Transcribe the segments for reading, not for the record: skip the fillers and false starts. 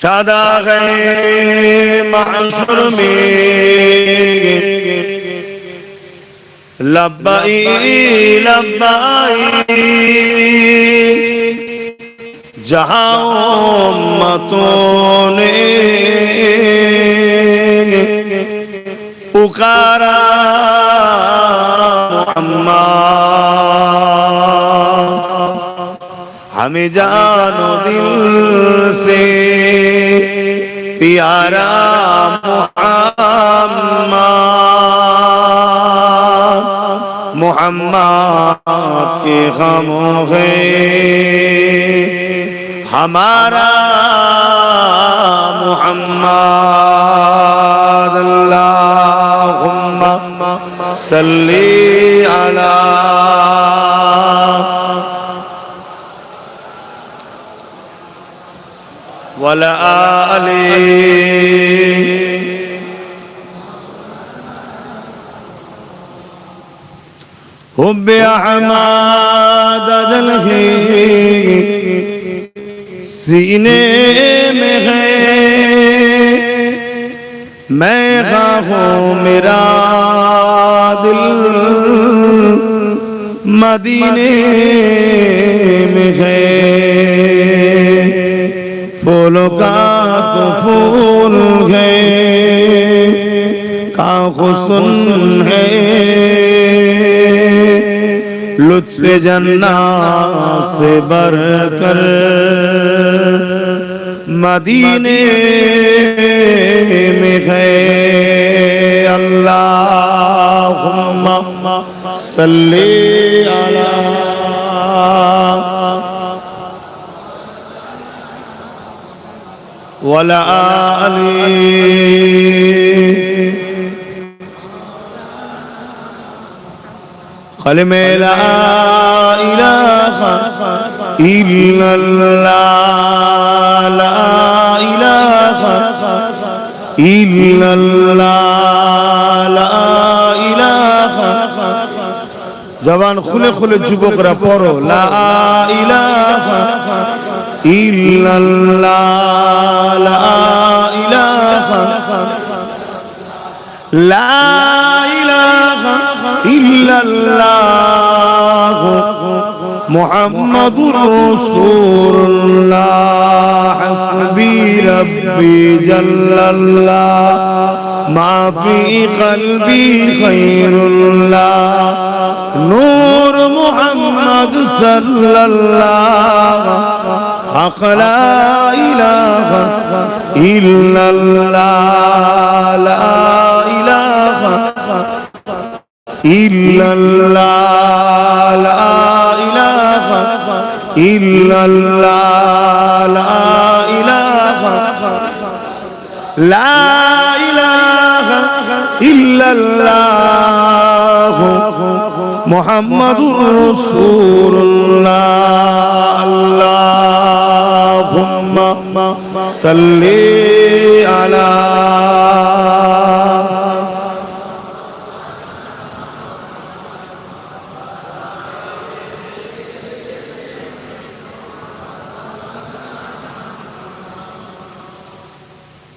शादा गए महशर में लब्बाई लब्बाई जहां उम्मतों ने पुकारा मोहम्मद, हमें जानो दिल से प्यारा मोहम्मद, मोहम्मद के गमों है हमारा मोहम्मद। अल्लाहुम्मा सल्ली अला वला आली हुब्बे अहमद दिल के सीने में है, मैं खाऊं मेरा दिल मदीने में है। फूलों का तो फूल है का हुस्न है, लुत्फ़े जन्नत से बढ़कर मदीने में है। अल्लाहुम्मा सल्ली अला वला आली कलमे ला इलाहा इल्लल्लाह, ला इलाहा इल्लल्लाह, ला इलाहा। जवान खुले खुले जुबकरा पढ़ो ला इलाहा इल्लल्लाह, ला इलाहा, ला इलाहा इल्लल्लाह मुहम्मदुर रसूलुल्लाह। हस्बी रब्बी जल्लल्लाह मा फी क़ल्बी खैरुल्लाह, नूर मुहम्मद सल्लल्लाह हक़ ला इलाहा इल्लल्लाह, ला इलाहा इल्लल्लाह, ला इलाहा इल्लल्लाह, ला इलाहा, ला इलाहा इल्लल्लाह मुहम्मदुर रसूलुल्लाह। अल्लाहुम्मा सल्ली अला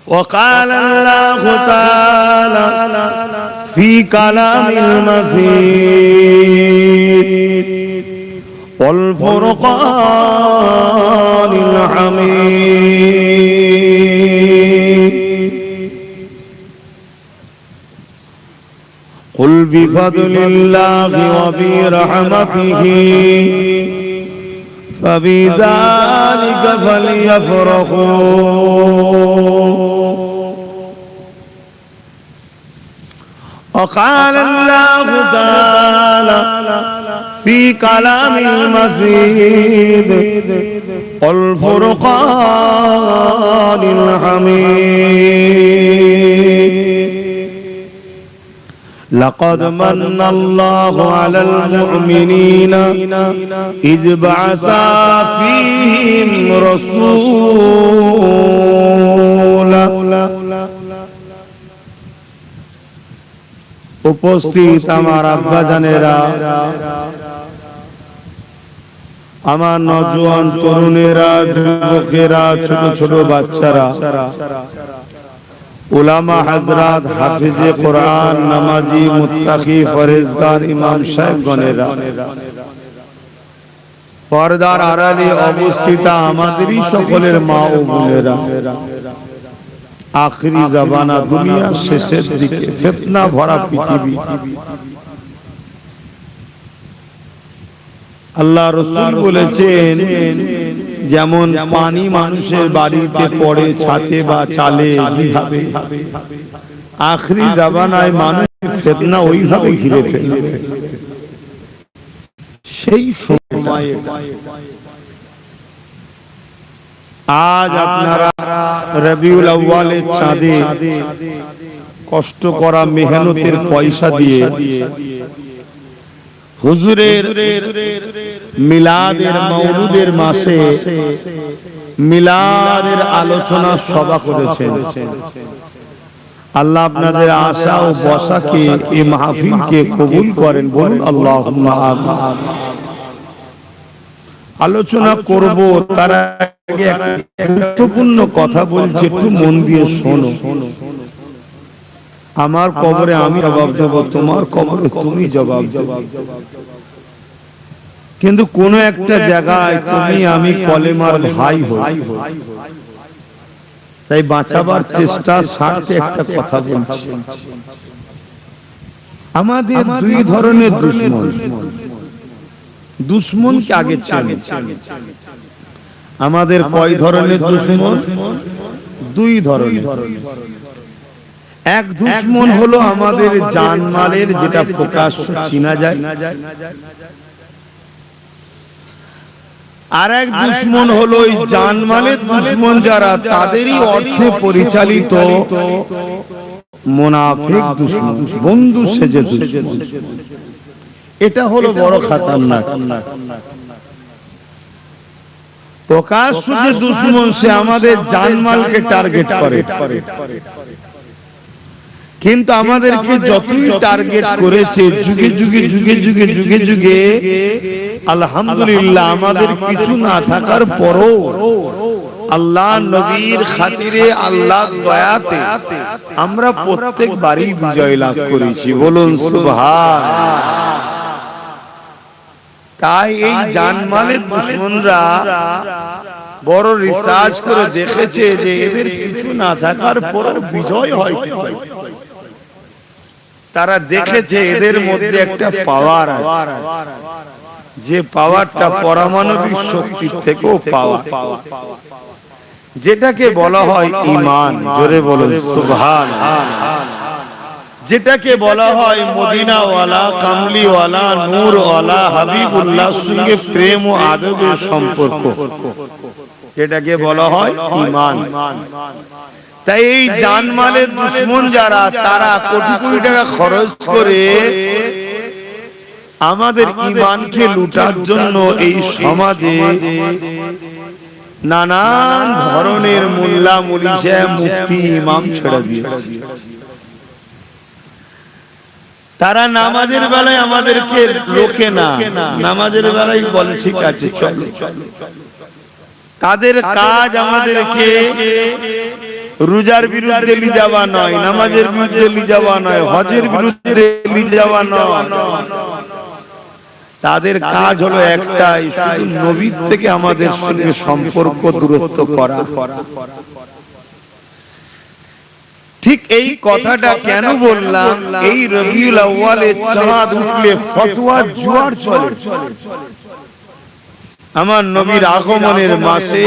वक़ाल अल्लाह ताला फी कलामिल मजीद वल फुरक़ानिल हमीद, कुल बिफ़द्लिल्लाहि व बिरहमतिही फबिज़ालिका फ़लयफ़रहू। وقال الله تعالى في كلام المزيد والفرقان الحميد، لقد من الله على المؤمنين إذ بعث فيهم رسولا। উপস্থিত আমার আব্বা জানেরা, আমার নওজোয়ান তরুণেরা, যুবকেরা, ছোট ছোট বাচ্চারা, উলামা হযরত, হাফিজে কোরআন, নামাজি, মুত্তাকি, ফরেজগার, ইমাম সাহেবগণেরা, পর্দার আড়ালে অবস্থিত আমাদেরই সকলের মা ও বোনেরা, আখিরি জামানা, দুনিয়ার শেষের দিকে, ফিতনা ভরা পৃথিবী, আল্লাহ রাসূল বলেছেন যেমন পানি মানুষের বাড়িতে পড়ে, ছাতে বা চালে, যেভাবে আখিরি জামানায় মানুষ ফিতনা ওইভাবে ঘিরে ফেলবে। সেই সময়ে আজ আপনারা রবিউল আউয়ালের চাঁদে কষ্ট করা মেহনতের পয়সা দিয়ে হুজুরের মিলাদের, মাওলুদের মাসে মিলাদের আলোচনা সভা করেছেন। আল্লাহ আপনাদের আশা ও বসাকে, এই মাহফিলকে কবুল করেন, বলুন আল্লাহুম্মা আমিন। আলোচনা করব তার আগে একটা গুরুত্বপূর্ণ কথা বলছি, একটু মন দিয়ে শোনো। আমার কবরে আমি জবাব দেব, তোমার কবরে তুমি জবাব দেবে। কিন্তু কোন একটা জায়গায় তুমি আমি কলেমার ভাই হই, তাই বাঁচাবার চেষ্টা স্বার্থে একটা কথা বলছি। আমাদের দুই ধরনের দুশমন, দুশমনকে আগে চেনেন। আমাদের কয় ধরনের দুশমন? দুই ধরনের। এক দুশমন হলো আমাদের জানমালের, যেটা প্রকাশ্য চিনা যায়। আর এক দুশমন হলো ওই জানমালের দুশমন যারা, তাদেরই অর্থে পরিচালিত মুনাফিক দুশমন, বন্ধু সেজে দুশমন। এটা হলো বড় খাতারনাক। প্রকাশ্য যে দুশমন, সে আমাদের জানমালকে টার্গেট করে, কিন্তু আমাদেরকে যতই টার্গেট করেছে, যুগে যুগে যুগে যুগে যুগে যুগে আলহামদুলিল্লাহ আমাদের কিছু না থাকার পরও আল্লাহ নবীর খাতিরে, আল্লাহর দয়াতে আমরা প্রত্যেকবারই বিজয় লাভ করেছি, বলুন সুবহানাল্লাহ। তাই এই জানমালের দুশমনরা বড় রিসার্চ করে দেখেছে যে এদের কিছু না থাকার পরও বিজয় হয় কি হয়। তারা দেখেছে এদের মধ্যে একটা পাওয়ার আছে, যে পাওয়ারটা পারমাণবিক শক্তির থেকেও পাওয়ার, যেটাকে বলা হয় ঈমান, জোরে বলুন সুবহানাল্লাহ। যেটাকে বলা হয় মদিনাওয়ালা, কামলিওয়ালা, নূরওয়ালা, হাবিবুল্লাহর সঙ্গে প্রেম ও আদবের সম্পর্ক, যেটাকে বলা হয় ঈমান। তাই এই জানমালের দুশমন যারা, তারা কোটি কোটি টাকা খরচ করে আমাদের ঈমানকে লুটার জন্য এই সমাজে নানান ধরনের মোল্লা, মুলিশা, মুফতি, ইমাম ছেড়ে দিয়েছে। তারা নামাজের বেলায় আমাদেরকে লোকে না, নামাজের বেলায় বলে ঠিক আছে চলো। তাদের কাজ আমাদেরকে রোজার বিরুদ্ধে লি যাওয়া নয়, নামাজের বিরুদ্ধে লি যাওয়া নয়, হজের বিরুদ্ধে লি যাওয়া নয়। তাদের কাজ হলো একটাই, শুধু নবীর থেকে আমাদের সঙ্গে সম্পর্ক দূরত্ব করা। ঠিক এই কথাটা কেন বললাম? এই রবিউল আউয়ালে চাঁদ উঠলে ফতোয়া জোয়ার চলে। আমার নবীর আগমনের মাসে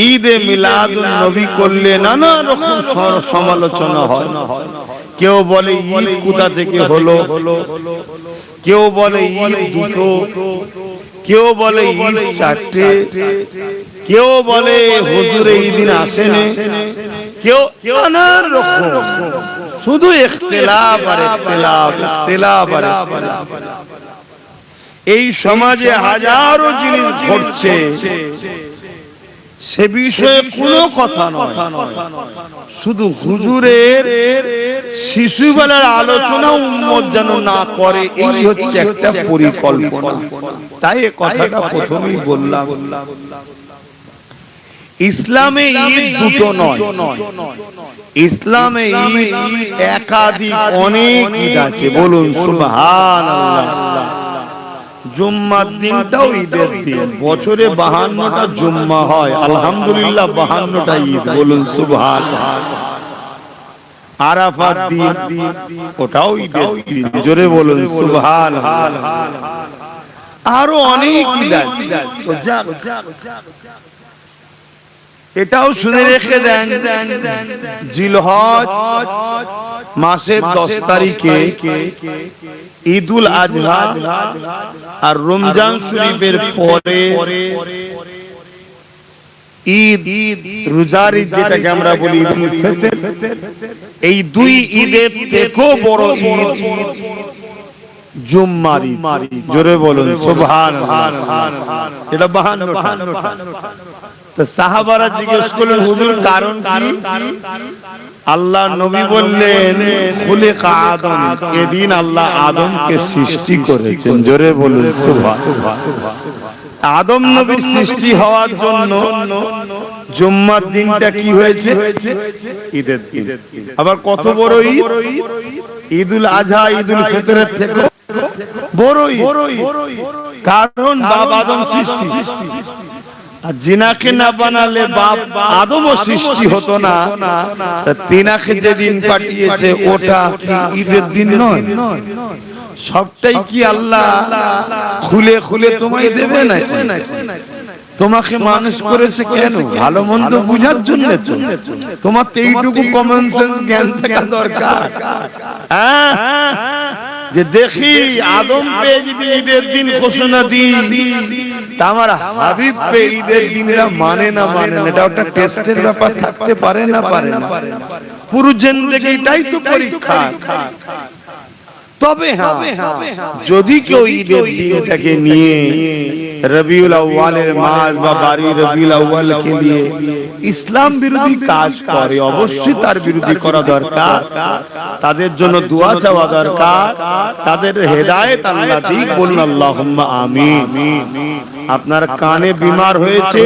ঈদে মিলাদুন নবী করলে নানা রকম সমালোচনা হয়। কেউ বলে ঈদ কোথা থেকে হলো, কেউ বলে ঈদ দুটো, কেউ বলে ঈদ চারটে, কেউ বলে হুজুর এই দিন আসেনি, কেউ নানা রকম, শুধু ইখতিলাফ আর ইখতিলাফ, ইখতিলাফ আর ইখতিলাফ। এই সমাজে হাজারো জিনিস ঘটছে, সে বিষয়ে কোনো কথা নয়, শুধু হুজুরের শিশুবেলার আলোচনা উম্মত যেন না করে, এই হচ্ছে একটা পরিকল্পনা। তাই এ কথাটা প্রথমেই বললাম, ইসলামে ঈদ দুটো নয়, ইসলামে ঈদ একাধিক, অনেক ঈদ আছে। বলুন সুবহানাল্লাহ। জুম্মার দিনটাও ঈদের দিন, বছরে 52টা জুম্মা হয়, আলহামদুলিল্লাহ 52টা ঈদ। বলুন সুবহানাল্লাহ। আরাফার দিন, ওটাও ঈদের দিন, জোরে বলুন সুবহানাল্লাহ। আরো অনেক ঈদ আছে, এটাও শুনে রেখে দেন। জিলহজ মাসের 10 তারিখে ঈদুল আজহা আর রমজান শরীফের পরে ঈদ, রোজার ঈদ যেটাকে আমরা বলি ঈদুল ফিতর, এই দুই ঈদের থেকেও বড় ঈদ জুম্মার ঈদ। জোরে বলুন সুবহানাল্লাহ। এটা 52টা। তো সাহাবারা জিজ্ঞেস করলেন, হুজুর কারণ কি? আল্লাহ নবী বললেন, খুলিকা আদম, এদিন আল্লাহ আদমকে সৃষ্টি করেছেন। জোরে বলুন সুবহানাল্লাহ। আদম নবীর সৃষ্টি হওয়ার জন্য জুম্মার দিনটা কি হয়েছে? ঈদের দিন। আবার কত বড় ঈদ! ঈদুল আজহা ঈদুল ফিতরের থেকে বড় ঈদ, কারণ বাপ আদম সৃষ্টি। আর জিনাকে না বানালে বাপ আদমও সৃষ্টি হতো না। তিনাকে যেদিন পাঠিয়েছে ওটা কি ঈদের দিন নয়? সবটাই কি আল্লাহ খুলে খুলে তোমায় দেবে না? তোমাকে মানুষ করেছে কেন? ভালো মন্দ বুঝার জন্য। তোমার তো এইটুকু কমন সেন্স জ্ঞান থাকা দরকার, যে দেখি আদম পে যদি ঈদের দিন ঘোষণা দিই, তা আমার হাবিব পে ঈদের দিনরা মানে না মানে না, এটা একটা টেস্টের ব্যাপার থাকতে পারে না, পারে না। পুরো জিন্দেগিটাই তো পরীক্ষা। তবে হ্যাঁ, যদি কেউ ঈদের দিনটাকে নিয়ে রবিউল আউয়ালের মাস বা বাড়ি রবিউল আউয়ালকে নিয়ে ইসলাম বিরোধী কাজ করে, অবশ্যই তার বিরোধী করা দরকার, তাদের জন্য দোয়া চাওয়া দরকার, তাদের হেদায়েত আল্লাহ দিক। বলুন আল্লাহুম্মা আমিন। আপনার কানে বিমার হয়েছে,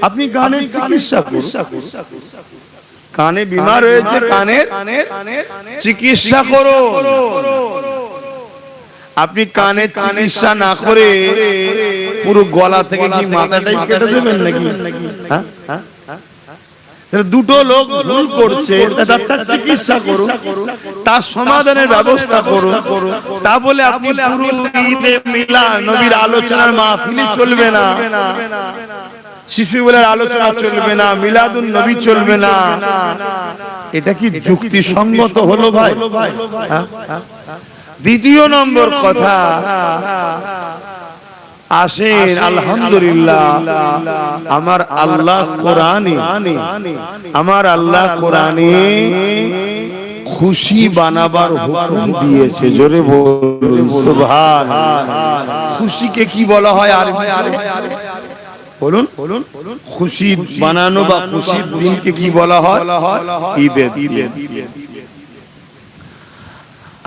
আপনি কানের চিকিৎসা করুন। কানে বিমার হয়েছে, কানের চিকিৎসা করো। আপনি কানের চিকিৎসা না করে পুরো গলা থেকে কি মাথাটাই কেটে দেবেন নাকি? দুটো লোক ভুল করছে, তার চিকিৎসা করুন, তার সমাধানের ব্যবস্থা করুন। তা বলে আপনি পুরো ঈদে মিলাদ নবীর আলোচনার মাহফিলে চলবে না, শিশুবেলার আলোচনা চলবে না, মিলাদুন নবী চলবে না। এটা কি যুক্তিসঙ্গত হলো ভাই? দ্বিতীয় নম্বর কথা, আসেন আলহামদুলিল্লাহ আমার আল্লাহ কোরআনে, আমার আল্লাহ কোরআনে খুশি বানাবার হুকুম দিয়েছে। জোরে বলুন সুবহানাল্লাহ। খুশিকে কি বলা হয় আরবি? বলুন, খুশি বানানো বা খুশির দিনকে কি বলা হয়? ঈদের দিন।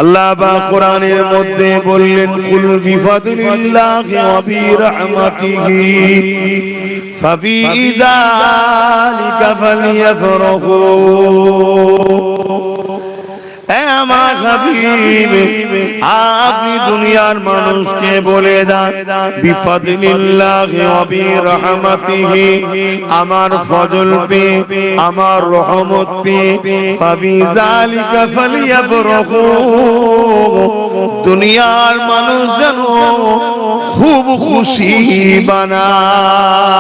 আল্লাহ বা কোরআনের মধ্যে বললেন, কুল বিফাদলিল্লাহি ওয়া বিরহমাতিহি ফাবিযালিকা ফালইফরাহু। আমার হাবিব, আপনি দুনিয়ার মানুষকে বলে দেন, বিফাদলিল্লাহি ওয়া বিরহমাতিহি, আমার ফজল পে, আমার রহমত পে, ফাবিযালিকা ফালইফরাহু। দুনিয়ার মানুষ যেন খুব খুশি বানায়।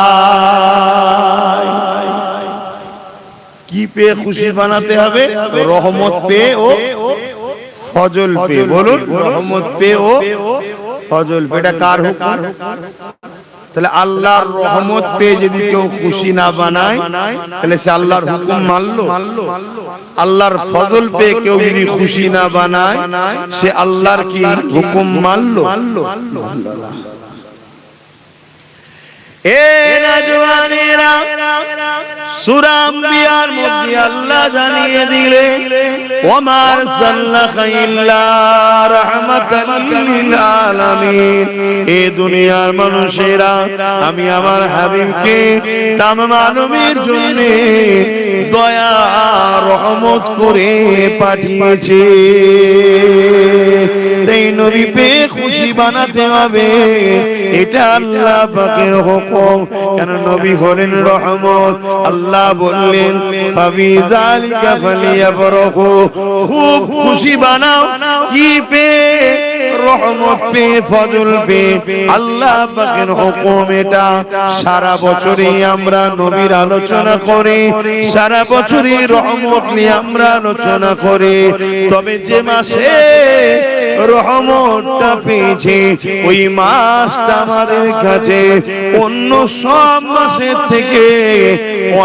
কি পে খুশি বানাতে হবে? রহমত পে ও ফজল পে। বলুন, রহমত পে ও ফজল পে। এটা কার হুকুম? তাহলে আল্লাহর রহমত পে যদি কেউ খুশি না বানায়, তাহলে সে আল্লাহর হুকুম মানলো? আল্লাহর ফজল পে কেউ যদি খুশি না বানায়, সে আল্লাহর কি হুকুম মানলো? এ নওজওয়ানেরা, সূরা আম্বিয়ার মধ্যে আল্লাহ জানিয়ে দিলেন, ওয়া আরসালনাকা ইল্লা রাহমাতাল লিল আলামিন। এই দুনিয়ার মানুষেরা আমি আমার হাবিবকে তামাম আলমের জন্য দয়া রহমত করে পাঠিয়েছি। এই নবী পেয়ে খুশি বানাতে হবে, এটা আল্লাহ পাকের হুকুম। কেন নবী হলেন রহমত। আল্লাহ বললেন ফাবিযালিকা ফালিয়াফরাহু, খুব খুশি বানাও। কি পেয়ে? রহমত পেয়ে, ফজল পেয়ে। আল্লাহ পাকের হুকুম এটা। সারা বছরই আমরা নবীর আলোচনা করি, সারা বছরই রহমত নিয়ে আমরা আলোচনা করি। তবে যে মাসে রহমতটা পেয়েছি, ওই মাসটা আমাদের কাছে অন্য সব মাসের থেকে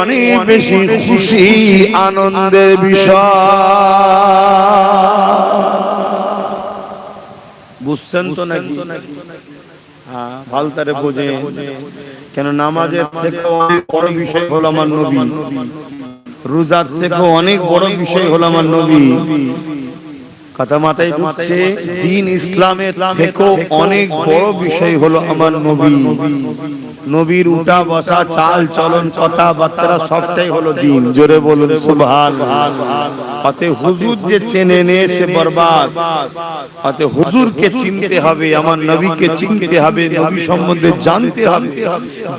অনেক বেশি খুশি আনন্দের বিষয়। বুঝছেন তো নাকি? হ্যাঁ, ভালতারে বোঝে। কেন নামাজের থেকে অনেক বড় বিষয় হলো আমার নবী, রোজার থেকে অনেক বড় বিষয় হলো আমার নবী। কথা মাথায় ঢুকছে? দ্বীন ইসলামের থেকেও অনেক বড় বিষয় হলো আমার নবী। নবীর উঠা বসা, চাল চলন, কথাবার্তা সবটাই হলো দ্বীন। জোরে বলুন সুবহানাল্লাহ। অতএব হুজুর যে চেনে নে সে বরবাদ। অতএব হুজুরকে চিনতে হবে, আমার নবীকে চিনতে হবে, নবী সম্বন্ধে জানতে হবে।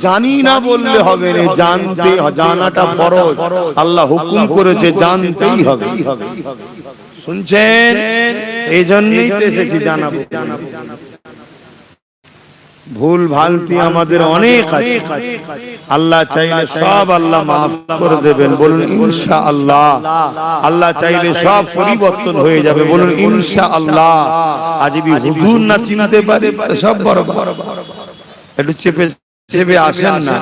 জানি না বললে হবে না, জানতে, জানাটা ফরজ। আল্লাহ হুকুম করেছে, জানতেই হবে। শুনছেন? এই জন্যই তো এসেছি জানাবো। ভুল ভ্রান্তি আমাদের অনেক আছে, আল্লাহ চাইলে সব আল্লাহ মাফ করে দেবেন। বলুন ইনশাআল্লাহ। আল্লাহ চাইলে সব পরিবর্তন হয়ে যাবে। বলুন ইনশাআল্লাহ। আর যদি হুজুর না চিনতে পারে সব বরাবর। একটু চেপে চেপে আসেন না,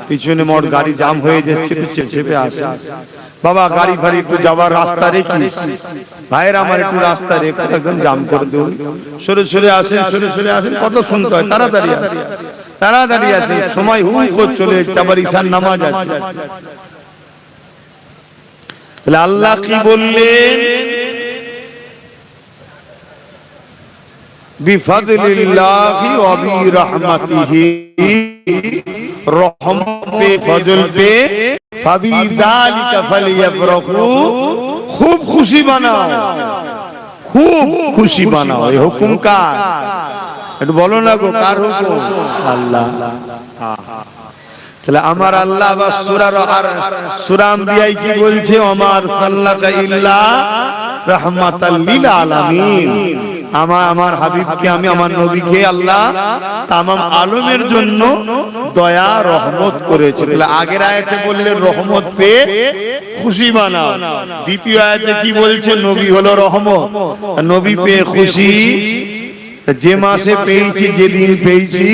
পিছনে মোর গাড়ি জাম হয়ে যাচ্ছে, একটু চেপে আসেন। বাবা গাড়ি ফাড়ি একটু যাওয়ার রাস্তা রেখিস, ভাইয়ের আমার একটু রাস্তা রেখে একদম জাম করে দেব। সরে সরে আসেন, সরে সরে আসেন। কত শুনতে হয়, তাড়াতাড়ি আসেন, তাড়াতাড়ি আসেন। সময় হুই করে চলে যাচ্ছে, আবার ঈশার নামাজ আছে। তাহলে আল্লাহ কি বললেন? বিফাদলিল্লাহি ওয়া বিরহমাতিহি, রহমত পে, ফজল পে, ফাবিযালিকা ফালিয়াফরাহু, খুব খুশি বানাও, খুব খুশি বানাও। এই হুকুম কার? একটু বলো না গো, কার হুকুম? আল্লাহ। তাহলে আমার আল্লাহ বা সূরা আম্বিয়ায় কি বলছে? ওমা আরসালনাকা ইল্লা রাহমাতাল লিল আলামিন। আমার হাবিবকে, আমি আমার নবীকে আল্লাহ তামাম আলমের জন্য দয়া রহমত করেছে। তাহলে আগের আয়াতে বললেন রহমত পেয়ে খুশি বানাও। দ্বিতীয় আয়াতে কি বলছে? নবী হলো রহমত, নবী পেয়ে খুশি। যে মাসে পেয়েছি, যেদিন পেয়েছি,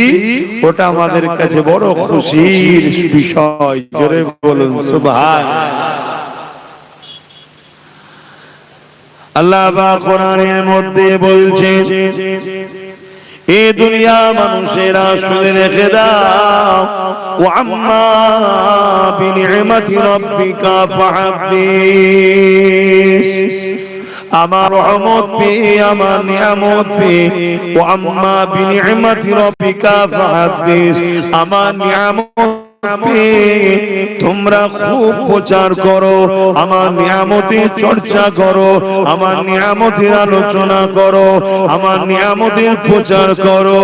ওটা আমাদের কাছে বড় খুশির বিষয়। জোরে বলুন সুবহানাল্লাহ। আল্লাহ পাক কোরআনের মধ্যে বলছে, এ দুনিয়া মানুষেরা শুনে রেখে দাও, ওয়া আম্মা বিনি'মাতি রাব্বিকা ফাহাদ্দিস। আমার রহমত পেয়ে, আমার নিয়ামত পেয়ে, ওয়া আম্মা বিনি'মাতি রাব্বিকা ফাহাদ্দিস, আমার নিয়ামত তোমরা খুব প্রচার করো, আমার নিয়ামতের চর্চা করো, আমার নিয়ামতের আলোচনা করো, আমার নিয়ামতের প্রচার করো।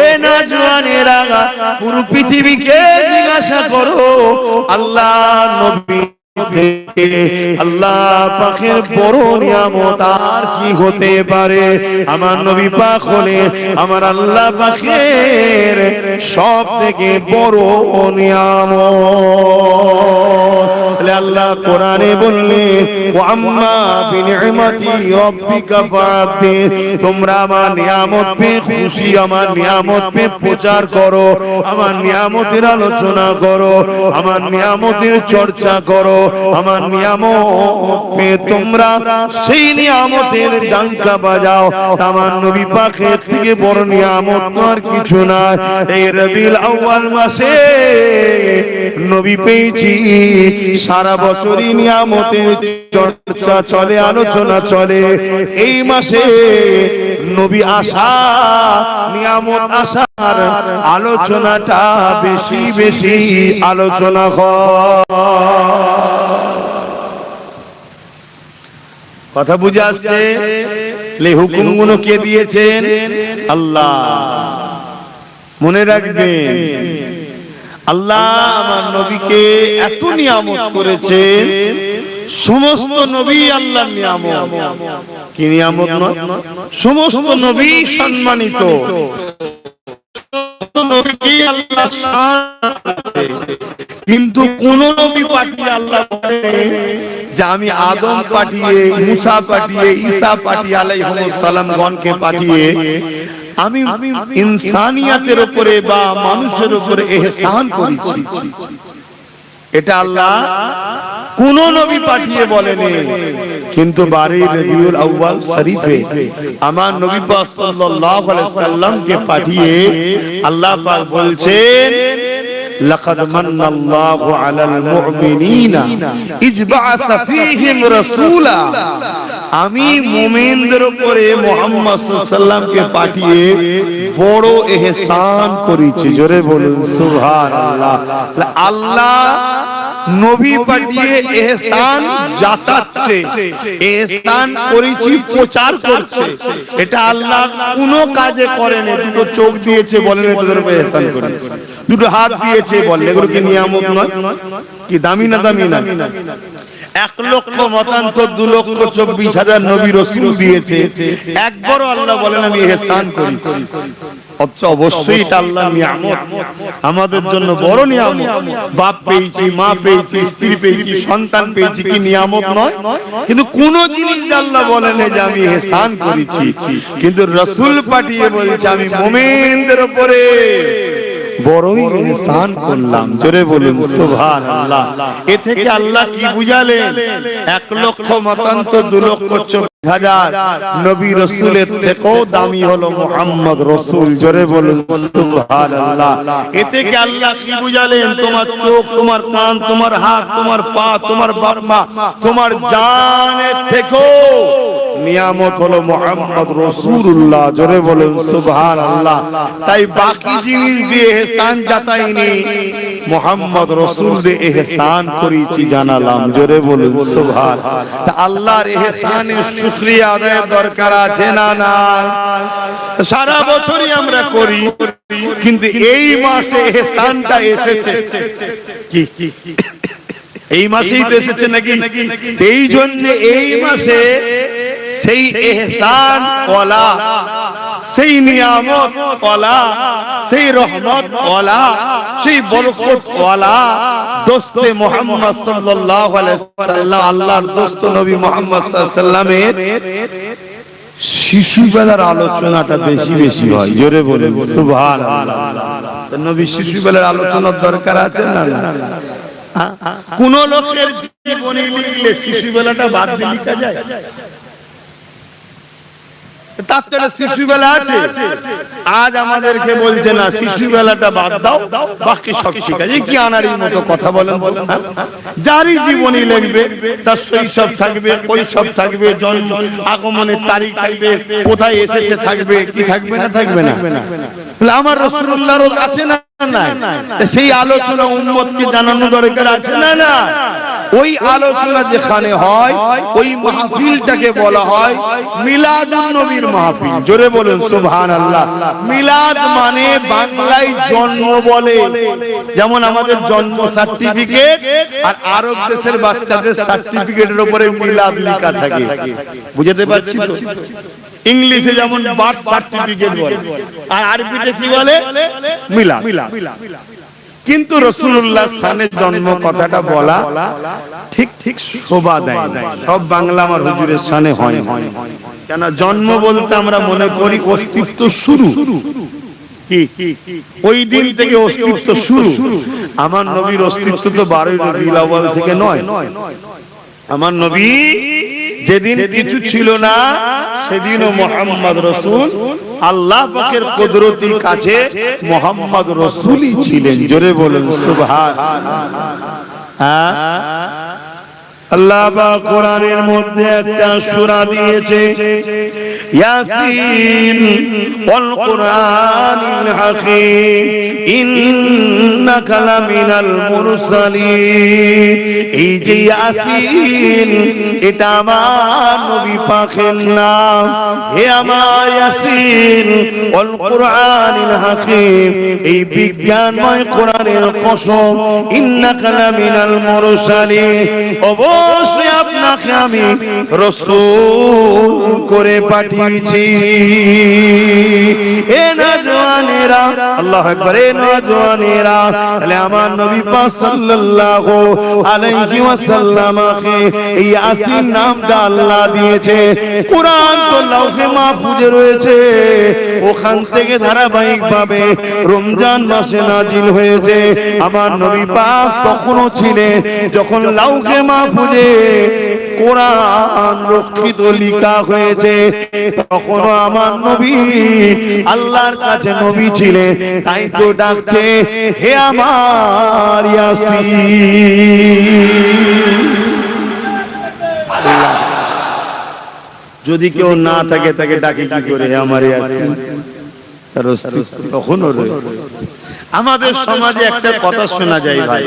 এ নওজওয়ানেরা, পুরো পৃথিবীকে জিজ্ঞাসা করো আল্লাহ নবী থেকে আল্লাহ পাকের বড় নিয়ামত আর কি হতে পারে? আমার নবী পাক হলে আমার আল্লাহ পাকের সব থেকে বড় নিয়ামত। আল্লাহ কোরআনে বললেন ওয়া আম্মা বিনি'মাতি রাব্বিকা ফাহাদ্দিস, তোমরা আমার নিয়ামত পেয়ে খুশি, আমার নিয়ামত পেয়ে প্রচার করো, আমার নিয়ামতের আলোচনা করো, আমার নিয়ামতের চর্চা করো, আমার নিয়ামত পেয়ে তোমরা সেই নিয়ামতের ডাঙ্কা বাজাও। আমার নবী পাকের থেকে বড় নিয়ামত তো আর কিছু না। এই রবিউল আউয়াল মাসে নবী পেয়েছি, সারা বছরই নিয়ামতের চর্চা চলে, আলোচনা চলে। এই মাসে নবী আসা, নিয়ামত আসার আলোচনাটা বেশি বেশি আলোচনা হয়। কথা বুঝে আসছে? হুকুমগুলো কে দিয়েছেন? আল্লাহ। মনে রাখবেন, আল্লাহ আমার নবীকে এত নিয়ামত করেছেন, সমস্ত নবী আল্লাহর নিয়ামত। কি নিয়ামত নয়? সমস্ত নবী সম্মানিত, নবীকে আল্লাহ কিন্তু কোন নবী পাঠিয়ে আল্লাহ যে আমি আদম পাঠিয়ে, মুসা পাঠিয়ে, ঈসা পাঠিয়ে আলাইহিস সালাম গণকে পাঠিয়ে আমি ইনসানিয়াতের উপরে বা মানুষের উপরে ইহসান করেছি, এটা আল্লাহ কোন নবী পাঠিয়ে বলেনি। কিন্তু বারে রবিউল আউয়াল শরীফে আমার নবী পাক সাল্লাল্লাহু আলাইহি সাল্লামকে পাঠিয়ে আল্লাহ পাক বলছেন লাকাদ মান্নাল্লাহু আলাল মুমিনিনা ইয বাআসা ফীহিম রাসূলা, আমি মুমিনদের উপরে মুহাম্মদ সাল্লাল্লাহু আলাইহি সাল্লামকে পাঠিয়ে বড় ইহসান করেছি। জোরে বলুন সুবহানাল্লাহ। আল্লাহ নবী পাঠিয়ে ইহসান জাতাচ্ছে, ইহসান করেছি প্রচার করছে। এটা আল্লাহ কোন কাজে করেনি। দুটো চোখ দিয়েছে বলেন এটার উপর ইহসান করেছে, দুটো হাত দিয়েছে বলেন এগুলো কি নিয়ামত নয়? কি দামি না দামি না? 1 লক্ষ মতান্তর 2,24,000 নবী রাসূল দিয়েছে, একবারও আল্লাহ বলেন আমি ইহসান করেছি। অবশ্যই এটা আল্লাহর নিয়ামত, আমাদের জন্য বড় নিয়ামত। বাপ পেয়েছি, মা পেয়েছি, স্ত্রী পেয়েছি, সন্তান পেয়েছি, কি নিয়ামত নয়? কিন্তু কোন জিনিস আল্লাহ বলেন যে আমি ইহসান করেছি, কিন্তু রাসূল পাঠিয়ে বলছে আমি মুমিনদের উপরে বড়ই ইহসান করলাম। জোরে বলুন সুবহানাল্লাহ। এ থেকে আল্লাহ কি বুঝালেন? 1 লক্ষ মতান্তর 2,24,000 নবী রাসূলের থেকেও দামি হলো মুহাম্মদ রাসূল। জোরে বলুন সুবহানাল্লাহ। এ থেকে আল্লাহ কি বুঝালেন? তোমার চোখ, তোমার কান, তোমার হাত, তোমার পা, তোমার বাপ মা, তোমার জানের থেকেও নিয়ামত হলো মুহাম্মদ রাসূলুল্লাহ। জোরে বলুন সুবহানাল্লাহ। তাই বাকি জিনিস দিয়ে ইহসান জাতাইনি, মুহাম্মদ রাসূল দিয়ে ইহসান করেছি জানালাম। জোরে বলুন সুবহানাল্লাহ। আল্লাহর ইহসানের শুকরিয়া আদায়ের দরকার আছে না না? সারা বছরই আমরা করি, কিন্তু এই মাসে ইহসানটা এসেছে কি এই মাসেই তো এসেছে নাকি? এই জন্য এই মাসে সেই ইহসান ওয়ালা, সেই নিয়ামত ওয়ালা, সেই রহমত ওয়ালা, সেই বরকত ওয়ালা দোস্তে মুহাম্মদ সাল্লাল্লাহু আলাইহি ওয়াসাল্লাম, আল্লাহর দোস্ত নবী মুহাম্মদ সাল্লাল্লাহু আলাইহি ওয়াসাল্লামের শিশুবেলার আলোচনাটা বেশি বেশি হয়। জোরে বলেন সুবহানাল্লাহ। নবী শিশুবেলার আলোচনার দরকার আছে না না? কোন লোকের জীবনী লিখলে শিশুবেলাটা বাদ দিয়ে লিখা যায়? তার শিশুবেলা আছে, আজ আমাদেরকে বলছে না শিশুবেলাটা বাদ দাও, বাকি সব ঠিক আছে। কি আনারির মতো কথা বলেন? যারই জীবনী লিখবে তার শৈশব থাকবে, কৈশোর থাকবে, জন্ম আগমনের তারিখ থাকবে, কোথায় এসেছে থাকবে, কি থাকবে না থাকবে না? আমার রাসূলুল্লাহর আছে না না? সেই আলোচনা উম্মতকে জানানো দরকার আছে না না? ওই আলোচনা যেখানে হয় ওই মাহফিলটাকে বলা হয় মিলাদুন নবীর মাহফিল। জোরে বলুন সুবহানাল্লাহ। মিলাদ মানে বাংলায় জন্ম বলে, যেমন আমাদের জন্ম সার্টিফিকেট আর আরব দেশের বাচ্চাদের সার্টিফিকেটের উপরে মিলাদ লেখা থাকে। বুঝতে পারছি তো? ইংলিশে যেমন বার্থ সার্টিফিকেট বলে, আর আরবিতে কি বলে? মিলাদ। কিন্তু রাসূলুল্লাহ সানে জন্ম কথাটা বলা ঠিক ঠিক শোভা দেয় না। সব বাংলা আমার হুজুরের সানে হয় না। কেন জন্ম বলতে আমরা মনে করি অস্তিত্ব শুরু, কি ওই দিন থেকে অস্তিত্ব শুরু। আমার নবীর অস্তিত্ব তো 12 রবিউল আউয়াল থেকে নয়। আমার নবী যেদিন কিছু ছিল না সেদিনও মুহাম্মদ রাসূল আল্লাহ পাকের কুদরতি কাছে মুহাম্মদ রাসূলই ছিলেন। জোরে বলুন সুবহানাল্লাহ। আল্লাহ পাক কোরআনের মধ্যে একটা সূরা দিয়েছে, ইয়াসিন ওয়াল কুরআনিল হাকীম ইন্নাকা লামিনাল মুরসালিন। এই যে ইয়াসিন এটা আমার নবী পাকের নাম। হে আমার ইয়াসিন ওয়াল কুরআনিল হাকীম, এই বিজ্ঞানময় কোরআনের কসম, ইন্নাকা লামিনাল মুরসালিন, অবশ্যই আপনাকে আমি রাসূল করে পাঠিয়েছি। এ নওজওয়ানেরা, আল্লাহু আকবার, এ নওজওয়ানেরা, তাহলে আমার নবী পাক সাল্লাল্লাহু আলাইহি ওয়াসাল্লামকে এই ইয়াসিন নামটা আল্লাহ দিয়েছে। কোরআন তো লাউহে মাহফুজে রয়েছে, ওখান থেকে ধারাবাহিকভাবে রমজান মাসে নাজিল হয়েছে। আমার নবী পাক তখনও ছিলেন যখন লাউহে মাহফুজে কোরআন রক্ষিত লিখা হয়েছে, তখনও আমার নবী আল্লাহর কাছে নবী ছিলেন। তাই তো ডাকছে, হে আমার ইয়াসিন। যদি কেউ না থাকে তাকে ডাকে কি করে, হে আমার ইয়াসিন? তার অস্তিত্ব কখনো রয়েছে। আমাদের সমাজে একটা কথা শোনা যায় ভাই,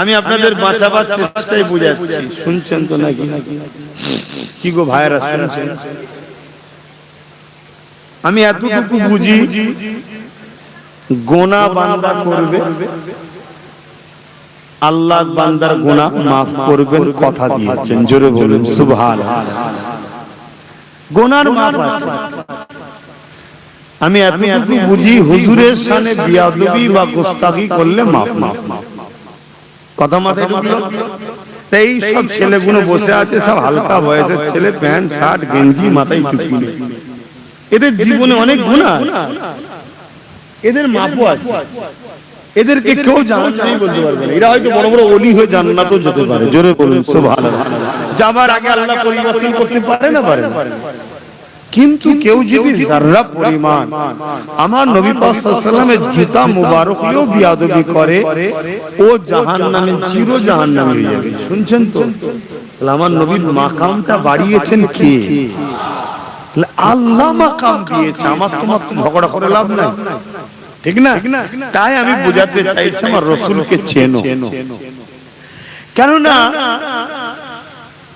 আমি আপনাদের বাঁচাবার চেষ্টাই বুঝাচ্ছি, শুনছেন তো নাকি? কি গো ভাইরা শুনছেন? আমি এতটুকু বুঝি, গোনা বান্দা করবে, আল্লাহ বান্দার গোনা মাফ করবেন, কথা দিয়েছেন। জোরে বলুন সুবহানাল্লাহ। গোনার মাফ আছে। আমি এতটুকু বুঝি, হুজুরের সামনে বিয়াদবি বা গোস্তাখি করলে মাফ। কথা মাথায় ঢুকলো? এই সব ছেলেগুলো বসে আছে, সব হালকা বয়সের ছেলে, প্যান্ট শার্ট গেঞ্জি মাথায় টুপি, এদের জীবনে অনেক গুনাহ, এদের মাপও আছে। এদেরকে কেউ জান্নাত নেই বলতে পারবে না। এরা হয়তো বড় বড় ওলি হয়ে জান্নাতও যেতে পারে। জোরে বলুন সুবহানাল্লাহ। যাবার আগে আল্লাহ পরিবর্তন করতে পারে না? পারে না। কিন্তু কেউ যদি যারা পরিমাণ আমার নবী পাক সাল্লাল্লাহু আলাইহি ওয়াসাল্লামের জুতা মুবারককেও বিয়াদবি করে, ও জাহান্নামে, চির জাহান্নামে হয়ে যাবে। শুনছেন তো? তাহলে আমার নবীর মাকামটা বাড়িয়েছেন কে? আল্লাহ মাকাম দিয়েছে। আমার তোমার তো ঝগড়া করে লাভ নাই, ঠিক না? তাই আমি বোঝাতে চাইছি, আমার রাসূলকে চেনো। কেননা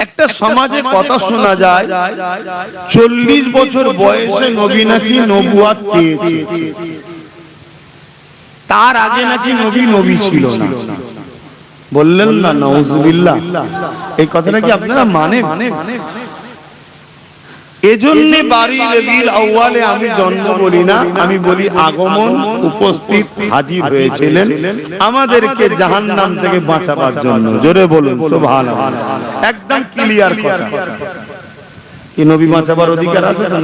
একটা সমাজে কথা শোনা যায়, 40 বছর বয়সে নবী নাকি নবুয়াত পেয়েছে, তার আগে নাকি নবী ছিল না। বললেন না নাউজুবিল্লাহ? এই কথাটা কি আপনারা মানেন? এজন্য 12 রবিউল আউয়ালে আমি জন্ম বলি না, আমি বলি আগমন, উপস্থিত, হাজির হয়েছিলেন আমাদেরকে জাহান্নাম থেকে বাঁচাবার জন্য। জোরে বলুন সুবহানাল্লাহ। একদম ক্লিয়ার কথা। কি নবী বাঁচাবার অধিকার আছে না?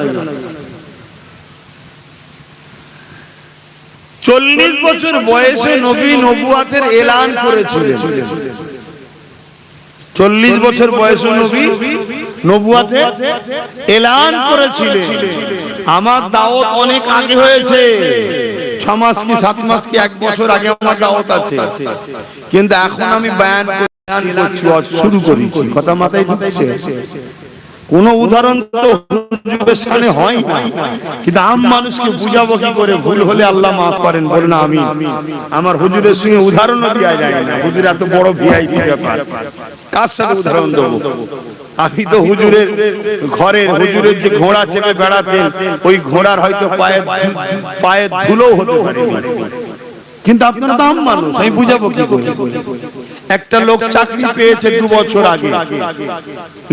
40 বছর বয়সে নবী নবুয়াতের এলান করেছিলেন। 40 বছর বয়সে নবী নবুয়াতের এলান করেছিলেন। আমার দাওয়াত অনেক আগে হয়েছে, 6 মাস কি 7 মাস কি 1 বছর আগে আমার দাওয়াত আছে, কিন্তু এখন আমি বয়ান করছি, শুরু করেছি। কথা মাথায় ঢুকছে? কোন উদাহরণ তো হুজুরের সামনে হয় না, কিন্তু আম মানুষকে বুঝাবো কি করে? ভুল হলে আল্লাহ মাফ করেন, বলুন আমিন। আমার হুজুরের সঙ্গে উদাহরণও দেওয়া যায় না। হুজুর এত বড় ভিআইপি ব্যাপার, কার সাথে উদাহরণ দেবো? আমি তো হুজুরের ঘরের, হুজুরের যে ঘোড়া চেপে বেড়াতেন, ওই ঘোড়ার হয়তো পায়ে ধুলো হতে পারে, কিন্তু আপনারা তো আম মানুষ, আমি বুঝাবো কি করে? একটা লোক চাকরি পেয়েছে 2 বছর আগে,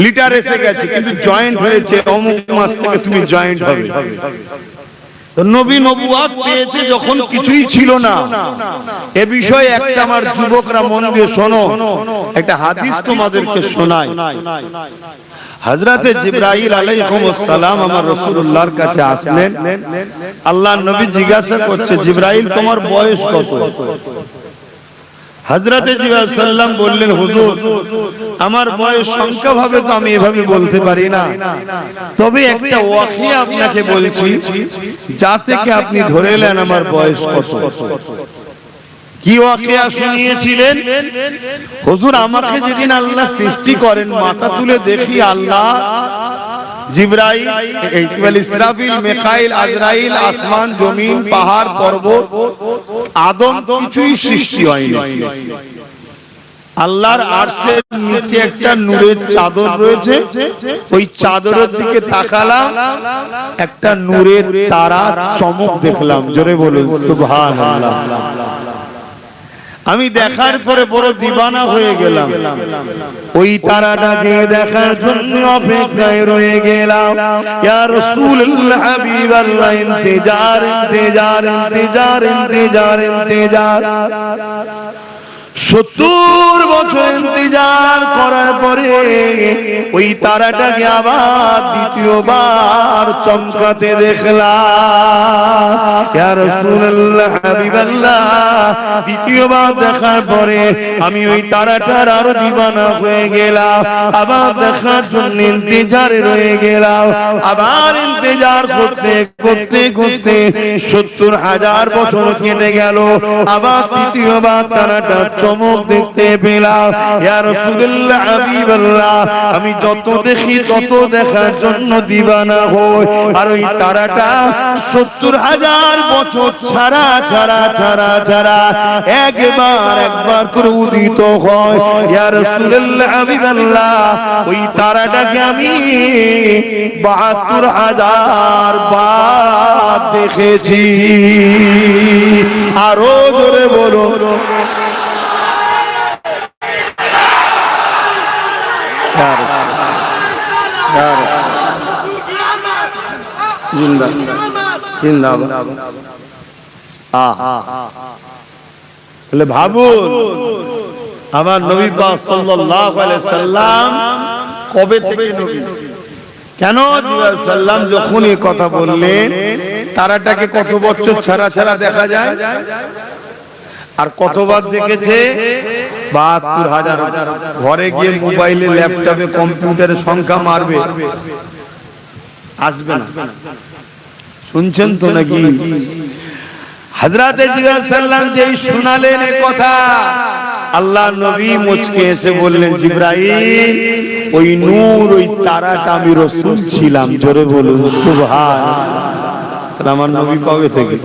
লিটার এসে গেছে, কিন্তু জয়েন্ট হয়েছে অমুক মাস থেকে তুমি জয়েন্ট হবে। নবী নবুয়াত পেয়েছে যখন কিছুই ছিল না। এ বিষয়ে একটা আমার যুবকরা মন দিয়ে শোনো, একটা হাদিস তোমাদেরকে শোনাই। হযরতে জিবরাইল আলাইহিস সালাম আমার রাসূলুল্লাহর কাছে আসলেন। আল্লাহর নবী জিজ্ঞাসা করছে, জিবরাইল তোমার বয়স কত? হযরতে জিবরাইল সাল্লাম বললেন, হুজুর আমার বয়স সংখ্যা ভাবে তো আমি এভাবে বলতে পারি না, তবে একটা ওয়াকিয়া আপনাকে বলছি যা থেকে আপনি ধরে নেন আমার বয়স কত। কি ওয়াকিয়া শুনিয়েছিলেন? হুজুর আমাকে যেদিন আল্লাহ সৃষ্টি করেন মাথা তুলে দেখি আল্লাহ, জিবরাইল, ইসরাফিল, মিকাইল, আজরাইল, আসমান, জমিন, পাহাড়, পর্বত, আদম কিছুই সৃষ্টি হয়নি। আল্লাহর আরশের নিচে একটা নূরের চাদর রয়েছে, ওই চাদরের দিকে তাকালাম, একটা নূরের তারা চমক দেখলাম। জোরে বলুন সুবহানাল্লাহ। আমি দেখার পরে বড় দিবানা হয়ে গেলাম, ওই তারাটাকে দেখার জন্য অপেক্ষায় রয়ে গেলাম। ইয়া রাসূলুল্লাহ হাবিবাল্লাহ, ইন্তেজার ইন্তেজার ইন্তেজার ইন্তেজার ইন্তেজার। 70 বছর ইন্তেজার করার পরে ওই তারাটাকে আবার দ্বিতীয়বার চমকাতে দেখলাম। ইয়া রাসূলুল্লাহ হাবিবাল্লাহ, দ্বিতীয়বার দেখার পরে আমি ওই তারাটার আরো দিওয়ানা হয়ে গেলাম, আবার দেখার জন্য ইন্তেজারে রয়ে গেলাম। আবার ইন্তেজার করতে করতে করতে 70,000 বছর কেটে গেল, আবার দ্বিতীয়বার তারাটা চমক দেখতে পেলাম। ইয়া রাসূলুল্লাহ হাবিবাল্লাহ, আমি যত দেখি তত দেখার জন্য দিওয়ানা হই, আর ওই তারাটা 70,000 বছর ছাড়া ছাড়া ছাড়া ছাড়া একবার করে উদিত হয়। ইয়া রাসূলুল্লাহ হাবিবাল্লাহ, ওই তারাটাকে আমি 72,000 বার দেখেছি। আরো জোরে বলো। ভাবুন আমার নবী পাক সাল্লাল্লাহু আলাইহি সাল্লাম কবে থেকে নবী, কেন সাল্লাম যখন এই কথা বললেন, তারাটাকে কত বছর ছাড়া ছাড়া দেখা যায় আর কতবার দেখেছে? 72,000। ঘরে গিয়ে মোবাইলে, ল্যাপটপে, কম্পিউটারে সংখ্যা মারবে, আসবে না। শুনছেন তো নাকি? হযরতে জিবরাইল সাল্লাম যেই শুনালেন এই কথা, আল্লাহ নবী মুচকে এসে বললেন, জিবরাইল ওই নূর, ওই তারাটা আমি রাসূল ছিলাম। জোরে বলুন সুবহানাল্লাহ। তাহলে আমার নবী কবে থেকে?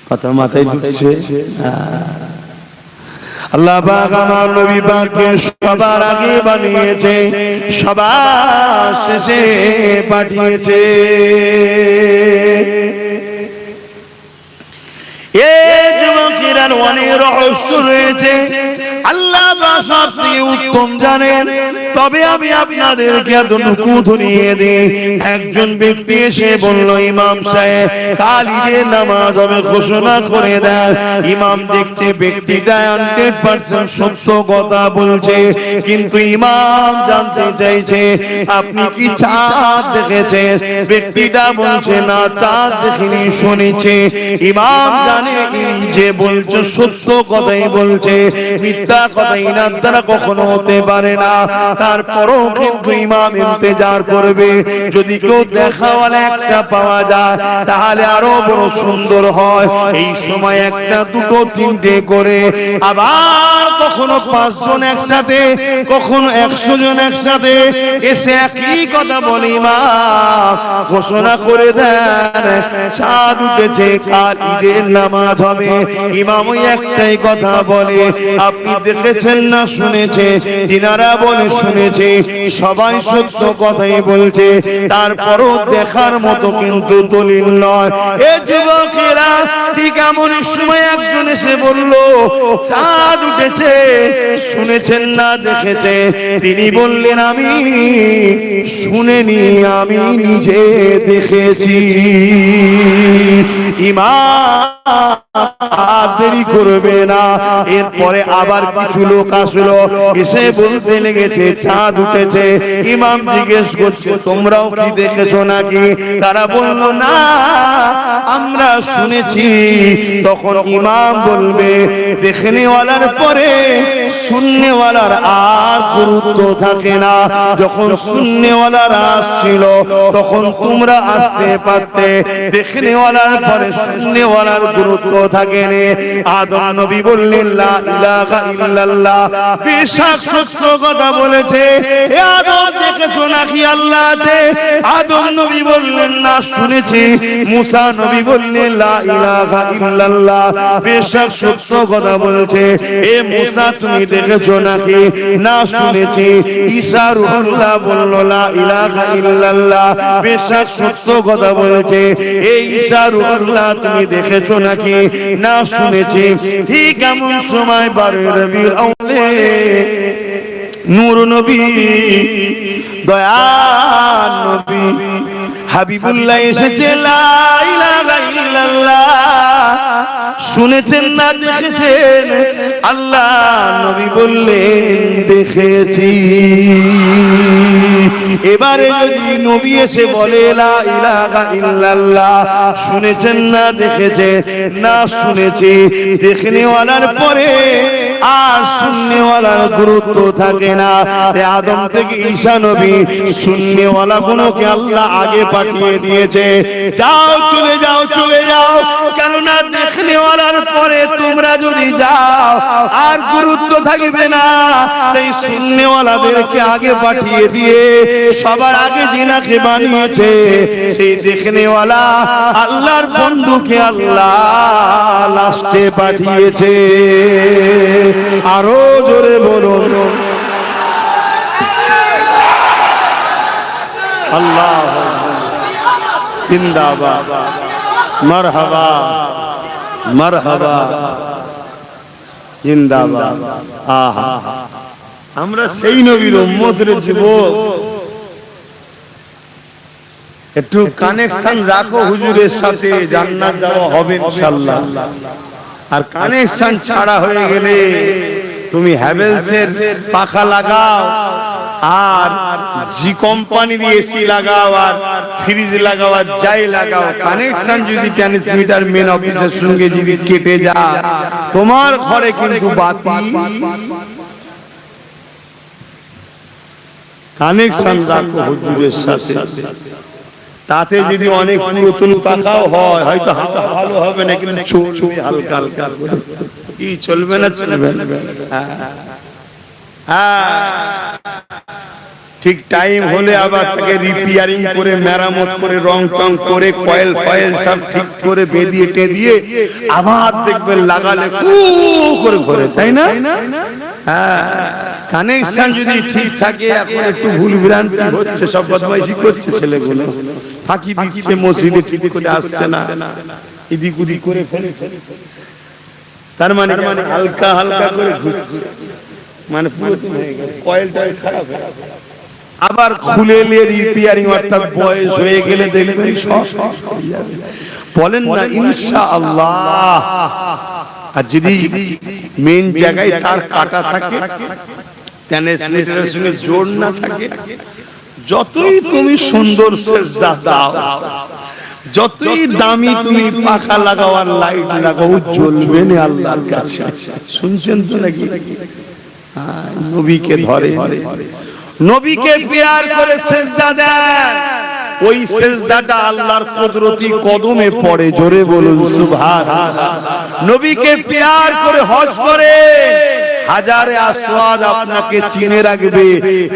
কথা মাথায় ঢুকছে? আল্লাহ পাক আমার নবী পাককে সবার আগে বানিয়েছে, সবার শেষে পাঠিয়েছে। এই যুবকেরা অনেক রহস্য রয়েছে, আল্লাহ সবচেয়ে উত্তম জানেন। তবে আমি আপনাদেরকে এতটুকু ধরিয়ে দিই, একজন ব্যক্তি এসে বলল, ইমাম সাহেব কালকে নামাজ হবে ঘোষণা করে দেন। ইমাম দেখছে ব্যক্তিটা 100% সত্য কথা বলছে, কিন্তু ইমাম জানতে চাইছে আপনি কি চাঁদ দেখেছেন? ব্যক্তিটা বলছে না, চাঁদ দেখিনি, শুনেছে। ইমাম জানে ইনি যে বলছে সত্য কথাই বলছে, মিথ্যা কথা ইনার দ্বারা কখনো হতে পারে না। তারপরও কিন্তু ইমাম ইন্তেজার করবে, যদি কেউ দেখাওয়ালা একটা পাওয়া যায় তাহলে আরো বড় সুন্দর হয়। এই সময় একটা, দুটো, তিনটে করে, আবার কখনো 5 জন একসাথে, কখনো 100 জন একসাথে এসে একই কথা বলে, ইমাম ঘোষণা করে দেন চাঁদ উঠেছে, কাল ঈদের নামাজ হবে। ইমাম ওই একটাই কথা বলে, আপনি দেখেছেন না শুনেছে? তিনারা বলে শুনেছে সবাই সত্য কথাই বলছে, তারপরও দেখার মতো কিন্তু দলিল নয়। এ যুবকেরা ঠিক এমন সময় একজন এসে বলল চাঁদ উঠেছে, শুনেছেন না দেখেছে? তিনি বললেন আমি শুনেনি, আমি নিজে দেখেছি। ইমাম দেরি করবে না। এরপরে আবার কিছু লোক আসলো, এসে বলতে লেগেছে চাঁদ উঠেছে। ইমাম জিজ্ঞেস করছে তোমরাও কি দেখেছো নাকি? তারা বলল না আমরা শুনেছি। তখন ইমাম বলবে দেখনেওয়ালার পরে শুননেওয়ালার আর গুরুত্ব থাকে না। যখন শুননেওয়ালারা আসছিল তখন তোমরা আসতে পারতে, দেখনেওয়ালার পরে শুননেওয়ালার গুরুত্ব থাকে না। আদম নবী বললেন লা ইলাহা ইল্লাল্লাহ, বেশক সত্য কথা বলেছে। এ আদম দেখেছো নাকি আল্লাহ আছে? আদম নবী বললেন না শুনেছি। মুসা নবী বললেন লা ইলাহা ইল্লাল্লাহ, বেশক সত্য কথা বলেছে। এ মুসা তুমি দেখেছো নাকি? না শুনেছি। ঈসা রূহুল্লাহ বলল লা ইলাহা ইল্লাল্লাহ, বেশক সত্য কথা বলেছে। এ ঈসা রূহুল্লাহ তুমি দেখেছো নাকি? না শুনেছি। ঠিক এমন সময় 12 রবিউল আউয়ালে নূর নবী দয়াল নবী হাবিবুল্লাহ এসেছে। লা ইলাহা ইল্লাল্লাহ শুনেছেন না দেখেছেন? আল্লাহ নবী বললেন দেখেছি। এবারে যদি নবী এসে বলে লা ইলাহা ইল্লাল্লাহ, শুনেছেন না দেখেছে? না শুনেছি। দেখনেওয়ালার পরে আর শুননেওয়ালার গুরুত্ব থাকে না। আদম থেকে ঈসা নবী শুননেওয়ালা গুলোকে আল্লাহ আগে পাঠিয়ে দিয়েছে। যাও চলে যাও চলে যাও, কেননা দেখনেওয়ালার পরে তোমরা যদি যাও আর গুরুত্ব থাকবে না। তাই শুননেওয়ালাদেরকে আগে পাঠিয়ে দিয়ে সবার আগে জিনাকে বানিয়েছে সেই দেখনেওয়ালা আল্লাহর বন্ধুকে আল্লাহ লাস্টে পাঠিয়েছে। আরো জোরে বলুন আল্লাহ জিন্দাবাদ, মারহাবা মারহাবা জিন্দাবাদ। আহা, আমরা সেই নবীর উম্মতের যুবক। একটু কানেকশন রাখো হুজুরের সাথে, জান্নাত যাওয়া হবে ইনশাআল্লাহ। আর কানেকশন ছাড়া হয়ে গেলে তুমি হ্যাভেলসের পাখা লাগাও আর জি কোম্পানির এসি লাগাও আর ফ্রিজ লাগাও আর যাই লাগাও, কানেকশন যদি ট্রান্সমিটার মেন অফিসের সঙ্গে যদি কেটে যায় তোমার ঘরে কিন্তু বাতি। কানেকশন রাখো হুজুরের সাথে। তাতে যদি অনেক নতুন পাখাও হয় হয়তো ভালো হবে না, কিন্তু চলবে হালকা হালকা। কি চলবে না? চলবে না। ঠিক টাইম হলে আবার তাকে রিপেয়ারিং করে মেরামত করে রং টং করে কয়েল ফয়েল সব ঠিক করে বেঁধিয়ে টেঁধিয়ে আবার দেখবেন লাগালে করে ঘরে, তাই না? হ্যাঁ, কানেকশন যদি ঠিক থাকে। এখন একটু ভুল ভ্রান্তি হচ্ছে, সব বদমাইশি করছে ছেলেগুলো, ফাঁকি দিচ্ছে, মসজিদে ঠিক করে আসছে না, এদিক ওদিক করে ফেলেছে। তার মানে হালকা হালকা করে ঘুরছে, মানে পুরো কয়েলটা খারাপ হয়ে গেছে। আবার খুলে নিয়ে রিপেয়ারিং, অর্থাৎ বয়স হয়ে গেলে দেখবেন সব বলেন না ইনশাআল্লাহ। আর যদি মেন জায়গায় তার কাটা থাকে, ট্রান্সমিটারের সঙ্গে জোড় না থাকে, যতই তুমি সুন্দর সেজদা দাও, যতই দামি তুমি পাখা লাগাও আর লাইট লাগাও, জ্বলবে না আল্লাহর কাছে। শুনছেন তো নাকি? নবীকে ধরে, নবীকে প্যার করে সেজদা দেন, ওই সেজদাটা আল্লাহর কুদরতি কদমে পড়ে। জোরে বলুন সুবহানাল্লাহ। নবীকে প্যার করে হজ করে হাজারে আসওয়াদ আপনাকে চিনে রাখবে,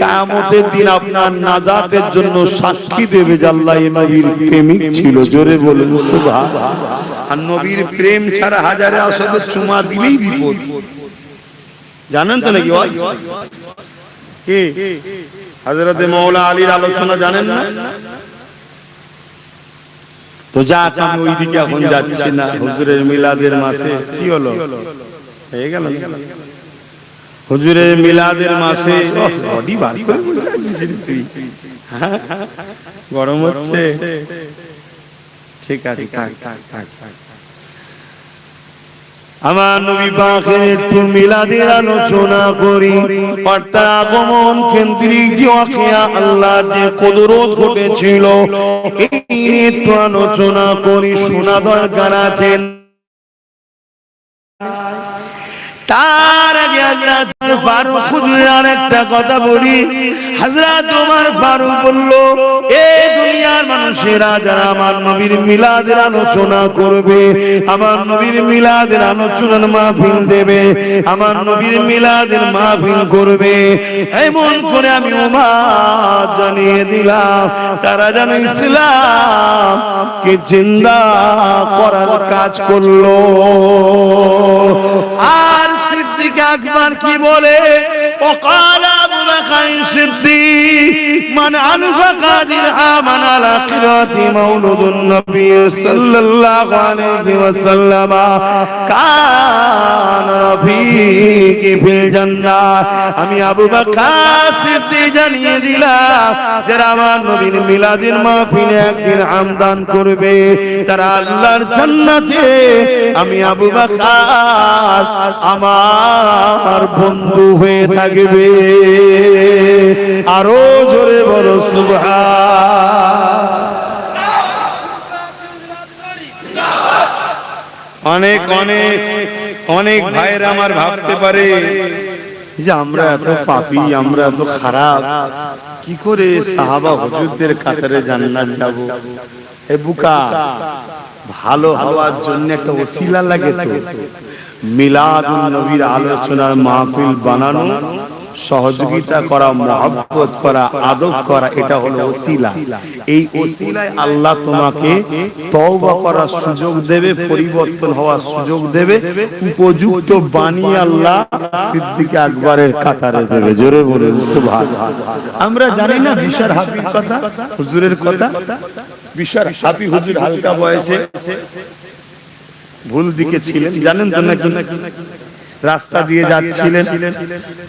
কিয়ামতের দিন আপনার নাজাতের জন্য সাক্ষী দেবে যে আল্লাহ এই নবীর প্রেমিক ছিল। জোরে বলুন সুবহানাল্লাহ। আর নবীর প্রেম ছাড়া হাজারে আসওয়াদের চুমা দিলেই বিপদ, জানেন তো নাকি? কি হযরত মাওলা আলীর আলোচনা জানেন না? তো যাক, আমি ওইদিকে এখন যাচ্ছি না। হুজুরের মিলাদের মাসে কি হলো, হয়ে গেল হুজুরের মিলাদের মাসে বডি বার করে বসে আছিস তুই, গরম হচ্ছে, ঠিক আছে থাক থাক থাক। আমার নবী পাকের একটু মিলাদের আলোচনা করি। তার আগমন কেন্দ্রিক যে ওয়াকিয়া, আল্লাহ যে কুদরত ঘটেছিল, এই একটু আলোচনা করি, শোনা দরকার আছে। তার আগে হযরত ফারুক হুজুরের আরেকটা কথা বলি। হযরত ওমর ফারুক বলল, এই দুনিয়ার মানুষেরা যারা আমার নবীর মিলাদের আলোচনা করবে, আমার নবীর মিলাদের আলোচনার মাহফিল দেবে, আমার নবীর মিলাদের মাহফিল করবে, এমন করে আমি ওমর জানিয়ে দিলাম, তারা যেন ইসলামকে জিন্দা করার কাজ করলো। আর সিদ্দিক আকবর কি বলে, وقال أبو بكر الصديق من أنفق درهما على قراءة مولد النبي صلى الله عليه وسلم كان رفيقي في الجنة। আমি আবু বকর সিদ্দিক জানিয়ে দিলাম, যারা আমার নবীর মিলাদের মাহফিলে একদিন আমদান করবে, তারা আল্লাহর জান্নাতে আমি আবু বকর আমার বন্ধু হয়ে থাকবে। আরো জোরে বলো সুবহান। অনেক অনেক অনেক ভাইরা আমার ভাবতে পারে যে আমরা এত পাপী, আমরা এত খারাপ, কি করে সাহাবা হুজুরদের কাতারে জান্নাত যাব? এ বুকা, ভালো হওয়ার জন্য একটা ওসিলা লাগে তো। মিলাদুন নবীর আলোচনার মাহফিল বানানো, সহযোগিতা করা, মহব্বত করা, আদব করা, এটা হলো ওসিলা। এই ওসিলায় আল্লাহ তোমাকে তওবা করার সুযোগ দেবে, পরিবর্তন হওয়ার সুযোগ দেবে, উপযুক্ত বানিয়ে আল্লাহ সিদ্দিক আকবরের কাতারে দেবে। জোরে বলে সুবহানাল্লাহ। আমরা জানি না বিশার হাফির কথা, হুজুরের কথা। বিশার হাফি হুজুর হালকা বয়সে ভুল দিকে ছিলেন, জানেন তো নাকি? রাস্তা দিয়ে যাচ্ছিলেন,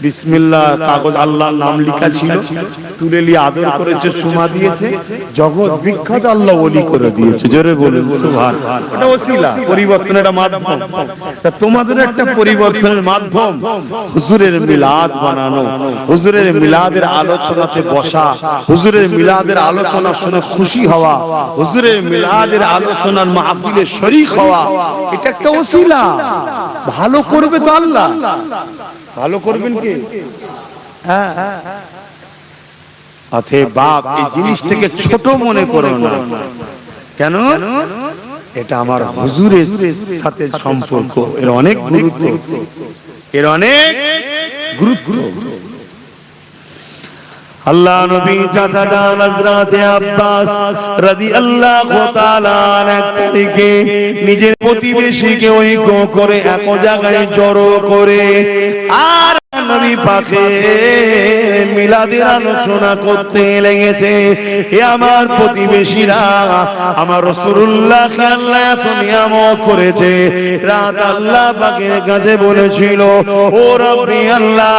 বিসমিল্লাহ কাগজ আল্লাহর নাম লেখা ছিল, তুলে নিয়ে আদর করেছে, চুমা দিয়েছে, জগৎ বিখ্যাত আল্লাহ ওলি করে দিয়েছে। জোরে বলুন সুবহানাল্লাহ। ওটা ওসিলা, পরিবর্তনের একটা মাধ্যম। তা তোমাদের একটা পরিবর্তনের মাধ্যম হুজুরের মিলাদ বানানো, হুজুরের মিলাদের আলোচনাতে বসা, হুজুরের মিলাদের আলোচনা শুনে খুশি হওয়া, হুজুরের মিলাদের আলোচনার মাহফিলে শরীক হওয়া, এটা একটা ওসিলা। ভালো করবে তো আল্লাহ, ভালো করবেন কে? হ্যাঁ, অতএব বাপ এই জিনিসটাকে ছোট মনে করো না। কেন? এটা আমার হুজুরের সাথে সম্পর্ক, এর অনেক গুরুত্ব, এর অনেক গুরুত্ব। আল্লাহ নবী চাচা জান হযরত আব্বাস রাদিয়াল্লাহু তাআলা আনহু নিজের প্রতিবেশীকে ঐক্য করে এক জায়গায় জড়ো করে আর নবী পাকের মিলাদের আলোচনা করতে লেগেছে। হে আমার প্রতিবেশীরা, আমার রাসূলুল্লাহকে আল্লাহ এত নিয়ামত করেছে, রাত আল্লাহ পাকের কাছে বলেছিল, ও রব্বি আল্লাহ,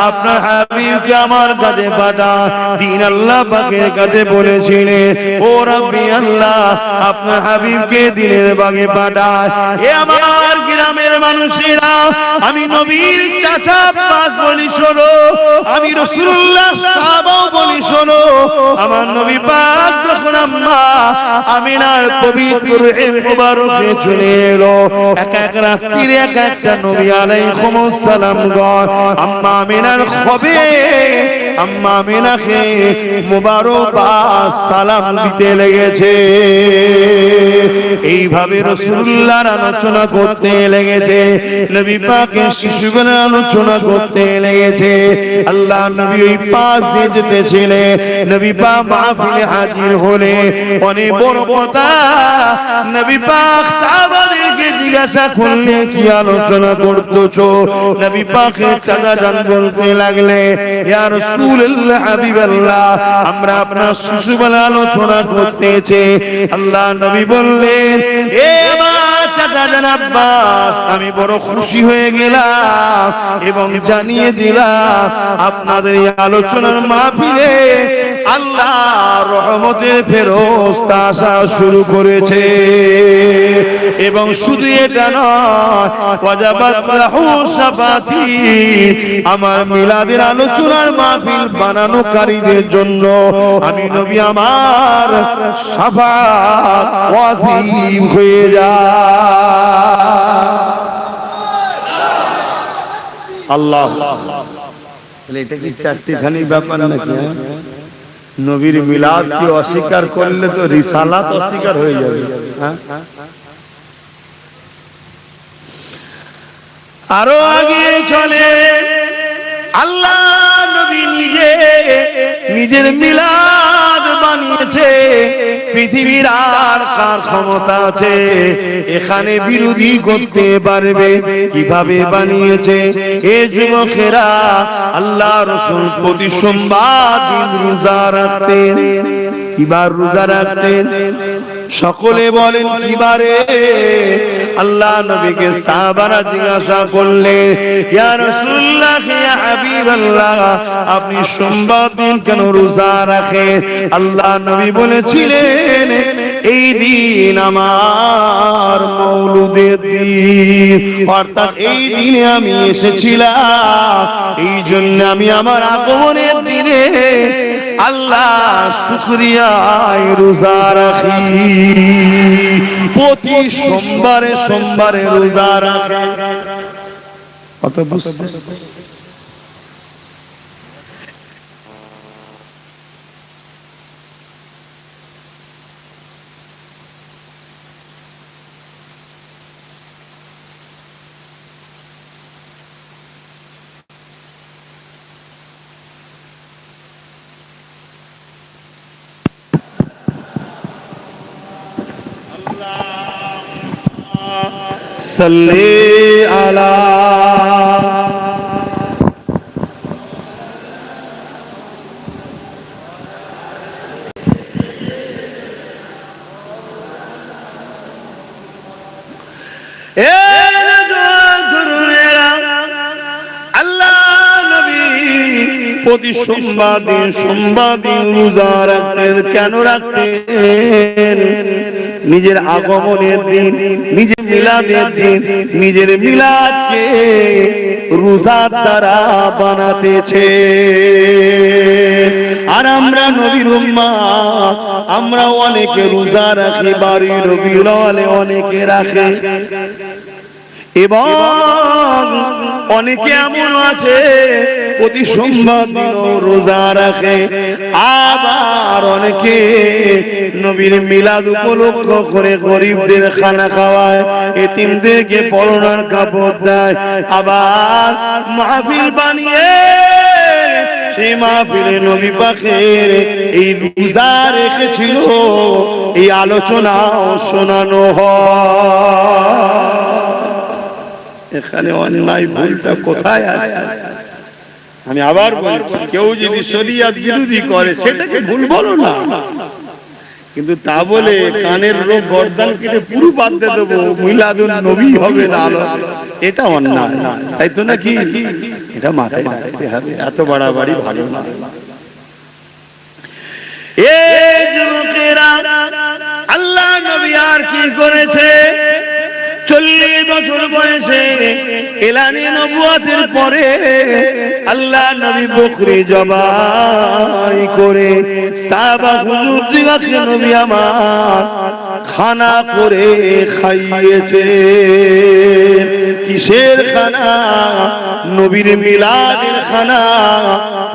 আপনার হাবিবকে আমার কাছে পাঠান। দিন আল্লাহ পাকের কাছে বলেছিলেন, ও রব্বি আল্লাহ, আপনার হাবিবকে দিনের বাগে পাঠান। হে আমার গ্রামের মানুষেরা, আমি নবীর চাচা আব্বাস বলি শোনো, আমি রাসূলুল্লাহ সাহাবাও বলি শোনো, আমার নবী পাক যখন আম্মা আমিনার পবিত্র মুবারকে চলে এলো, এক এক রাত্রিরে এক একটা নবী আলাইহিস সালাম গণ আম্মা আমিনার হবে, আম্মা আমিনাকে মুবারকবাদ সালাম দিতে লেগেছে। এইভাবে রাসূলুল্লাহর আলোচনা করতে লেগেছে, নবী পাকের শিশুগণের আলোচনা করতে লেগেছে। আল্লাহ নবী ওই পাশ দিয়ে যেতেছিলেন, নবী পাক মাহফিলে হাজির হলে অনেক বড় কথা, নবী পাক সাহাবাদেরকে জিজ্ঞাসা করলে কি আলোচনা করতেছো? নবী পাকের চাচা জান বলতে লাগলে, ইয়া রাসূল রাসূলুল্লাহ হাবিবাল্লাহ, আমরা আপনার শিশুবেলা আলোচনা করতেছে। আল্লাহ নবী বললেন, এ আমার চাচা জান আব্বাস, আমি বড় খুশি হয়ে গেলাম এবং জানিয়ে দিলাম আপনাদের এই আলোচনার মাহফিলে আল্লাহ রহমতের ফেরেশতা আসা শুরু করেছে। এবং শুধু এটা নয়, ওয়াজাবাত লাহু শাফাতি, আমার মিলাদের আলোচনার মাহফিল বানানোকারীদের জন্য আমি নবী আমার শাফাত ওয়াজিব হয়ে যায়। আল্লাহ, এটা কি চারটিখানি ব্যাপার নাকি? নবীর মিলাদ কি অস্বীকার করলে তো রিসালাত অস্বীকার হয়ে যাবে। আরো আগে চলে, আল্লাহ নবী নিজের মিলাদ বানিয়েছে। পৃথিবীর আর কার ক্ষমতা আছে এখানে বিরোধী করতে পারবে? কিভাবে বানিয়েছে? এ যুবকেরা, আল্লাহ রাসূল প্রতি সোমবার দিন রোজা রাখতেন। কিবার রোজা রাখতেন? সকলে বলেন কিবারে? আল্লাহ নবীকে সাহাবারা জিজ্ঞাসা করলে, ইয়া রাসূলুল্লাহ, ইয়া হাবিবাল্লাহ, আপনি সোমবার দিন কেন রোজা রাখেন? আল্লাহ নবী বলেছিলেন, এই দিন আমার মওলুদের দিন, অর্থাৎ এই দিনে আমি এসেছিলাম, এই জন্য আমি আমার আগমনের দিনে আল্লাহ শুকরিয়ায় রোজা রাখি। প্রতি সোমবারে সোমবারে রোজা রাখি। কত বুঝছেন? सल्ले अला প্রতি সোমবার দিন রোজা রাখতেন। কেন রাখতেন? নিজের আগমনের দিন, নিজের মিলাদের দিন, নিজের মিলাদকে রোজার দ্বারা বানাতেছে। আর আমরা নবীর উম্মাত, আমরা অনেকে রোজা রাখি, বাড়ি রবিউল আউয়ালে অনেকে রাখে, এবং অনেকে এমন আছে প্রতি সোমবার দিনও রোজা রাখে। আবার অনেকে নবীর মিলাদ উপলক্ষ করে গরিবদের খানা খাওয়ায়, এতিমদেরকে পরনার কাপড় দেয়। আবার মাহফিল বানিয়ে সেই মাহফিলে নবী পাকের এই রোজা রেখেছিল, এই আলোচনাও শোনানো হয়। এখানে অন্যায় ভুলটা কোথায় আছে? আমি আবার বলছি, কেউ যদি শরীয়ত বিরোধী করে সেটাকে ভুল বলো না, কিন্তু তা বলে কানের রোগ গর্দান কেটে পুরো বাদ দিয়ে দেবো, মিলাদুন নবী হবে না, এটা অন্যায়, তাই তো নাকি? এটা মাথায় রাখতে হবে, এত বাড়াবাড়ি ভালো না। এই যুবকেরা, আল্লাহ নবী আর কি করেছে? 40 বছর বয়সে এলানে নবুয়তের পরে আল্লাহ নবী বকরি জবাই করে সাহাবা হুজুরদিগকে নবী আমার খানা করে খাইয়েছে। কিসের খানা? নবীর মিলাদের খানা,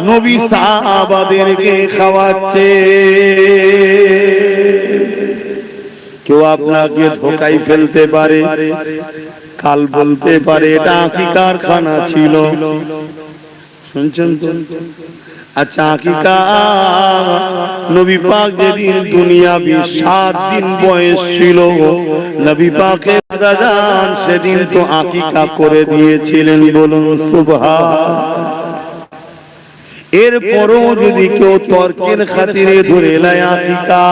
নবী সাহাবাদেরকে খাওয়াচ্ছে। কেউ আপনাকে ধোকাই ফেলতে পারে, কাল বলতে পারে এটা আকিকার খানা ছিল, শুনছেন তো? আচ্ছা, আকিকা নবী পাক যেদিন দুনিয়াবি 7 দিন বয়স ছিল, নবী পাকের দাদাজান সেদিন তো আকিকা করে দিয়েছিলেন, বলুন সুবহান। এরপরও যদি কেউ তর্কের খাতিরে ধরে নেয় আকিকা,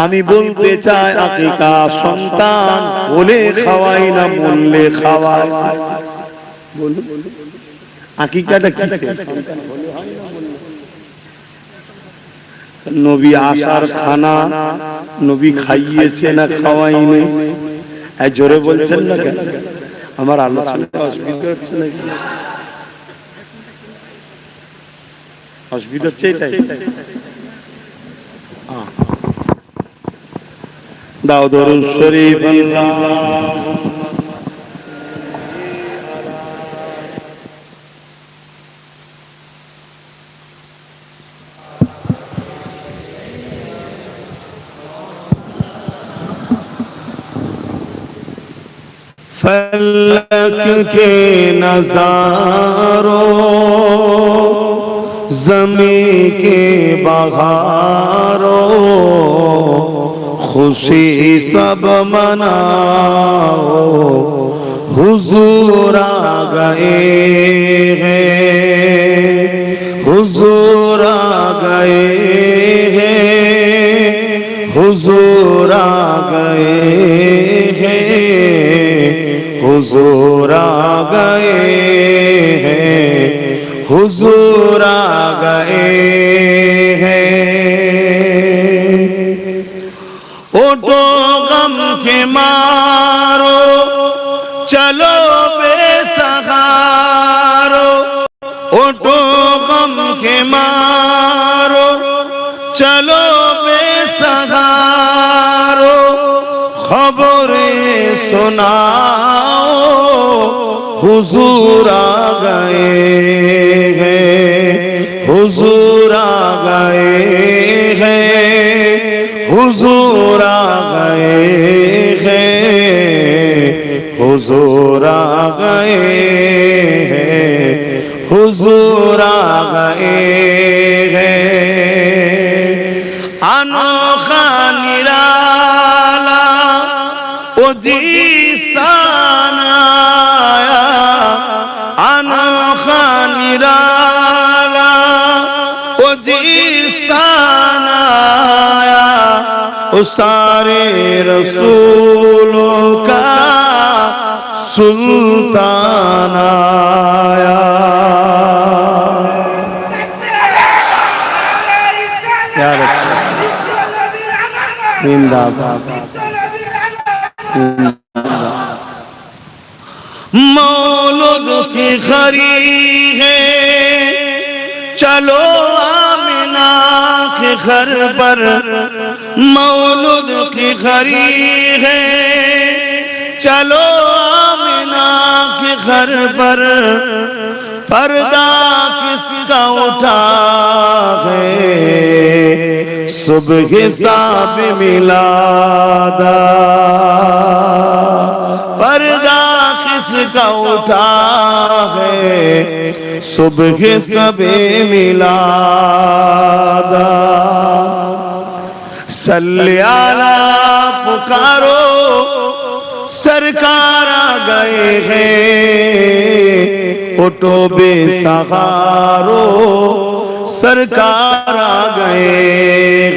আমি বলতে চাই আকিকা সন্তান বলে খাওয়াই না মরলে খাওয়াই। আকিকাটা কিসের? নবী আসার খানা নবী খাইয়েছে না খাওয়াইনি? জোরে বলছেন না কেন? আমার আলোচনা অসুবিধা হচ্ছে না? অসুবিধা হচ্ছে এটাই। দাও দরুদ শরীফ। फलक के नज़ारों, ज़मीं के बहारों, खुशी सब मनाओ, हुजूर आ गए हैं, हुजूर आ गए हैं, हुजूर आ गए हैं, हुजूर आ गए हैं, हुजूर आ गए हैं। उठो गम के मारो, चलो बेसहारो, उठो गम के मारो, चलो बेसहारो, खबरें सुनाओ, हुजूर आ गए हैं, हुजूर आ गए हैं, हुजूर आ गए हैं, हुजूर आ गए हैं, हुजूर आ गए हैं। अनोखा निराला ओ जीसान आया, अनोखा निराला ओ जीसान आया, ओ सारे रसूलों का सुल्तान आया। मौलूद की खरी है, चलो आमिना के घर पर, मौलूद की खरी है, चलो आमिना के घर पर, पर्दा किसका उठा है, सुबह साब मिलादा, पर्दा किसका उठा है, सुबह सबे मिलादा। सल्ले आला पुकारो, सरकार आ गए हैं, उठो बेसहारो, सरकार आ गए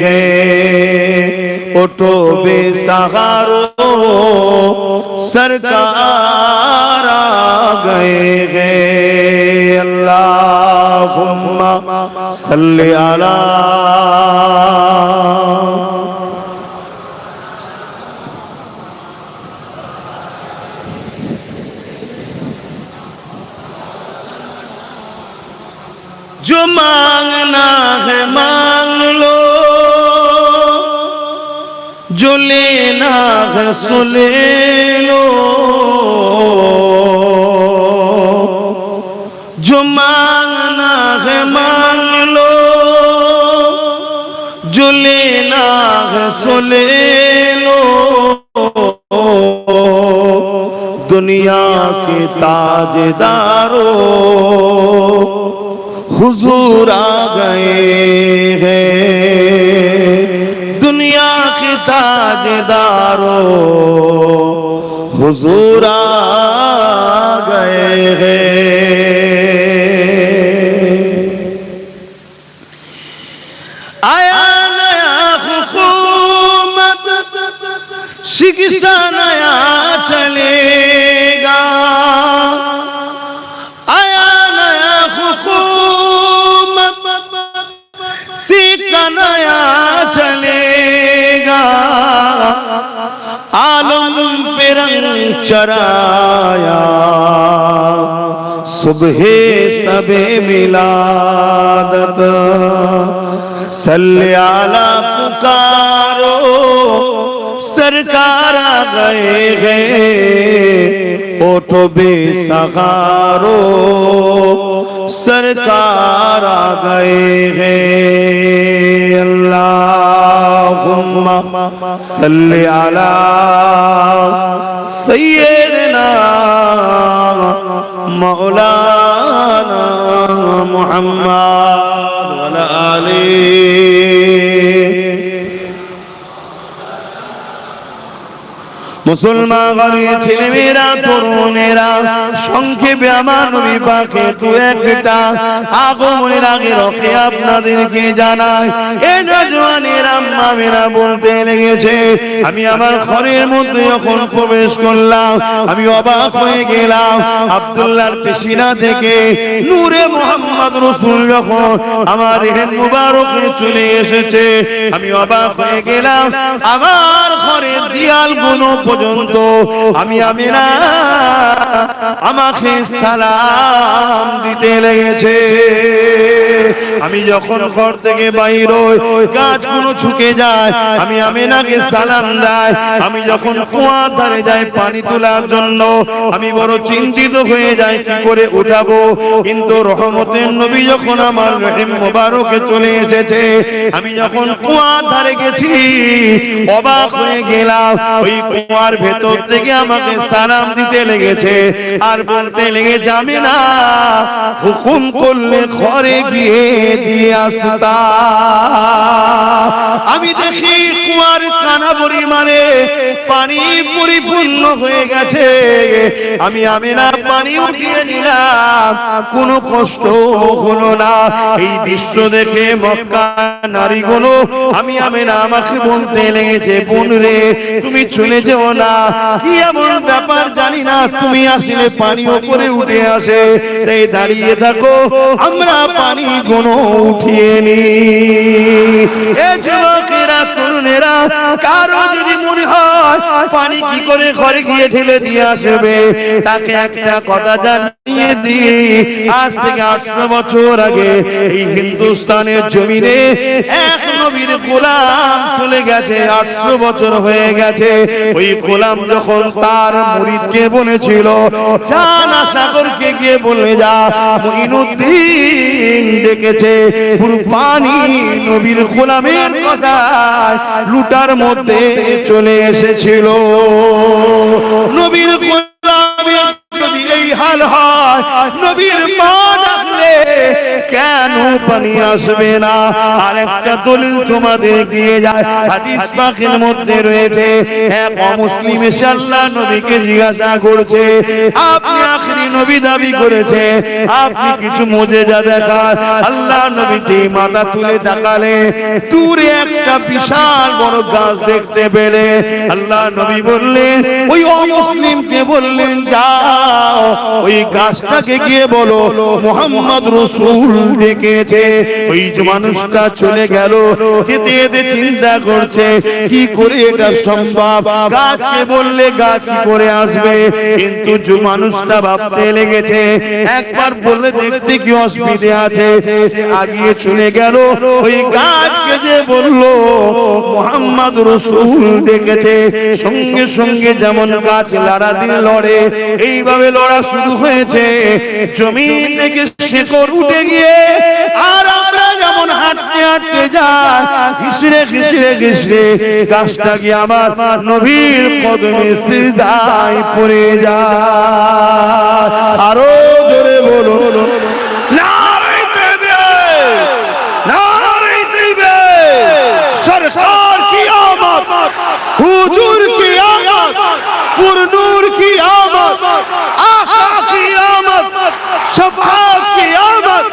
हैं, उठो बेसहारो, सरकार आ गए हैं। अल्लाहुम्मा सल्ली अला। जो मांगना है मांग लो, जो लेना है सुन लो, जो मांगना है मांग लो, जो लेना है सुन लो, दुनिया के ताजदारों, हुजूर आ गए हैं, दुनिया के ताजदारों, हुजूर आ गए हैं। शिक्षा नया चलेगा, आया नया हुकूमत सिक्का नया चलेगा, आलम पे रंग चढ़ाया सुबह सबे मिलादत, सल्ले आला पुकारो सरकार आ गए, ओठो बेसहारो सरकार आ गए हैं। अल्लाहुम्मा सल्ली अला सय्यिदना मौलाना मुहम्मद व अला आलिहि। मुसलमान ছেলেমেয়েরা তরুণেরা সংক্ষেপে আমার নবী পাকের দু একটা আগমনের আগে রকে আপনাদেরকে জানাই। এই নওজওয়ানের আম্মা মেয়েরা বলতে লেগেছে, আমি আমার ঘরের মধ্যে যখন প্রবেশ করলাম আমি অবাক হয়ে গেলাম। আব্দুল্লাহর পেশিনা থেকে নূরে মুহাম্মদ রাসূল যখন আমার হেড মুবারকে চলে এসেছে আমি অবাক হয়ে গেলাম। আমার ঘরের দেয়ালগুলো পর্যন্ত আমি আমিনা আমাকে সালাম দিতে লেগেছে। আমি যখন ঘর থেকে বাইর হই গাছগুলো ঝুঁকে যায়, আমি আমিনাকে সালাম দেই। আমি যখন কুয়ার ধারে যাই পানি তোলার জন্য আমি বড় চিন্তিত হয়ে যাই কি করে উঠাবো, কিন্তু রহমতের নবী যখন আমার রহিম মুবারকে চলে এসেছে আমি যখন কুয়ার ধারে গেছি অবাক হয়ে গেলাম। ওই কুয়ার ভেতর থেকে আমাকে সালাম দিতে লেগেছে আর বলতে লেগেছে, আমি না হুকুম করলে ঘরে গিয়ে দিয়ে আসতা। আমি দেখি কুয়ার কানা পরিমাণে পানি পরিপূর্ণ হয়ে গেছে। আমি না পানি উঠিয়ে নিলাম, কোনো কষ্ট হলো না। এই দৃশ্য দেখে মক্কা নারীগুলো আমি না আমাকে বলতে লেগেছে, বোন রে তুমি চলে যেও না, কি এমন ব্যাপার জানি না, তুমি আসলে পানি উপরে উঠে আসে, এই দাঁড়িয়ে থাকো আমরা পানি গুলো উঠিয়ে নি। এ যুবকেরা তরুণেরা কারো যদি মনে হয় পানি কি করে ঘরে গিয়ে ঢেলে দিয়ে আসবে, তাকে একটা কথা জানিয়ে দিই, আজ থেকে 800 বছর আগে এই হিন্দুস্তানের জমিনে এক নবীর গোলাম চলে গেছে। 800 বছর হয়ে গেছে। ওই গোলাম যখন তার মুরিদকে বলেছিল জানা সাগরকে গিয়ে বলে যা, মুঈনুদ্দিন ডেকেছে পুরো পানি নবীর গোলামের কথা লুটার মধ্যে চলে এসেছিল। নবীর গোলামের যদি এই হাল হয় নবীর মা ডাকলে কেন পানি আসবে না? আর একটা দলিল তোমাদের দিয়ে যায়, হাদিস পাকের মধ্যে রয়েছে, এক অমুসলিম এসে আল্লাহ নবীকে জিজ্ঞাসা করছে, আপনি আখেরি নবী দাবি করেছে, আপনি কিছু মুজিজা দেখান। আল্লাহ নবী মাথা তুলে তাকালে দূরে একটা বিশাল বড় গাছ দেখতে পেলে আল্লাহ নবী বললেন, ওই অমুসলিমকে বললেন যাও ওই গাছটাকে গিয়ে বলো মুহাম্মদ রাসূল ডেকেছে। ওই যে মানুষটা চলে গেল, যেতে যেতে চিন্তা করছে কি করে এটা সম্ভব, গাছকে বললে গাছ কি করে আসবে, কিন্তু যে মানুষটা ভাবতে লেগেছে একবার বলে দেখতে কি অসুবিধা আছে, আগিয়ে চলে গেল। ওই গাছকে যে বললো মুহাম্মদ রাসূল ডেকেছে, সঙ্গে সঙ্গে যেমন গাছ লাড়া দিয়ে লড়ে এইভাবে লড়া শুরু হয়েছে। জমিন থেকে শেকড় উঠে গিয়ে আর আমরা যেমন হাঁটতে হাঁটতে যাই ঘিসড়ে ঘিসড়ে ঘিসড়ে গাছটা গিয়ে আমার নবীর কদমে সিজদায় পড়ে যায়। আরো জোরে বলো নারে তাকবীর, নারে তাকবীর, সরকার কি আমত, হুজুর কি আমত, পুরনূর কি আমত, आका की आमद, शफाअत की आमद,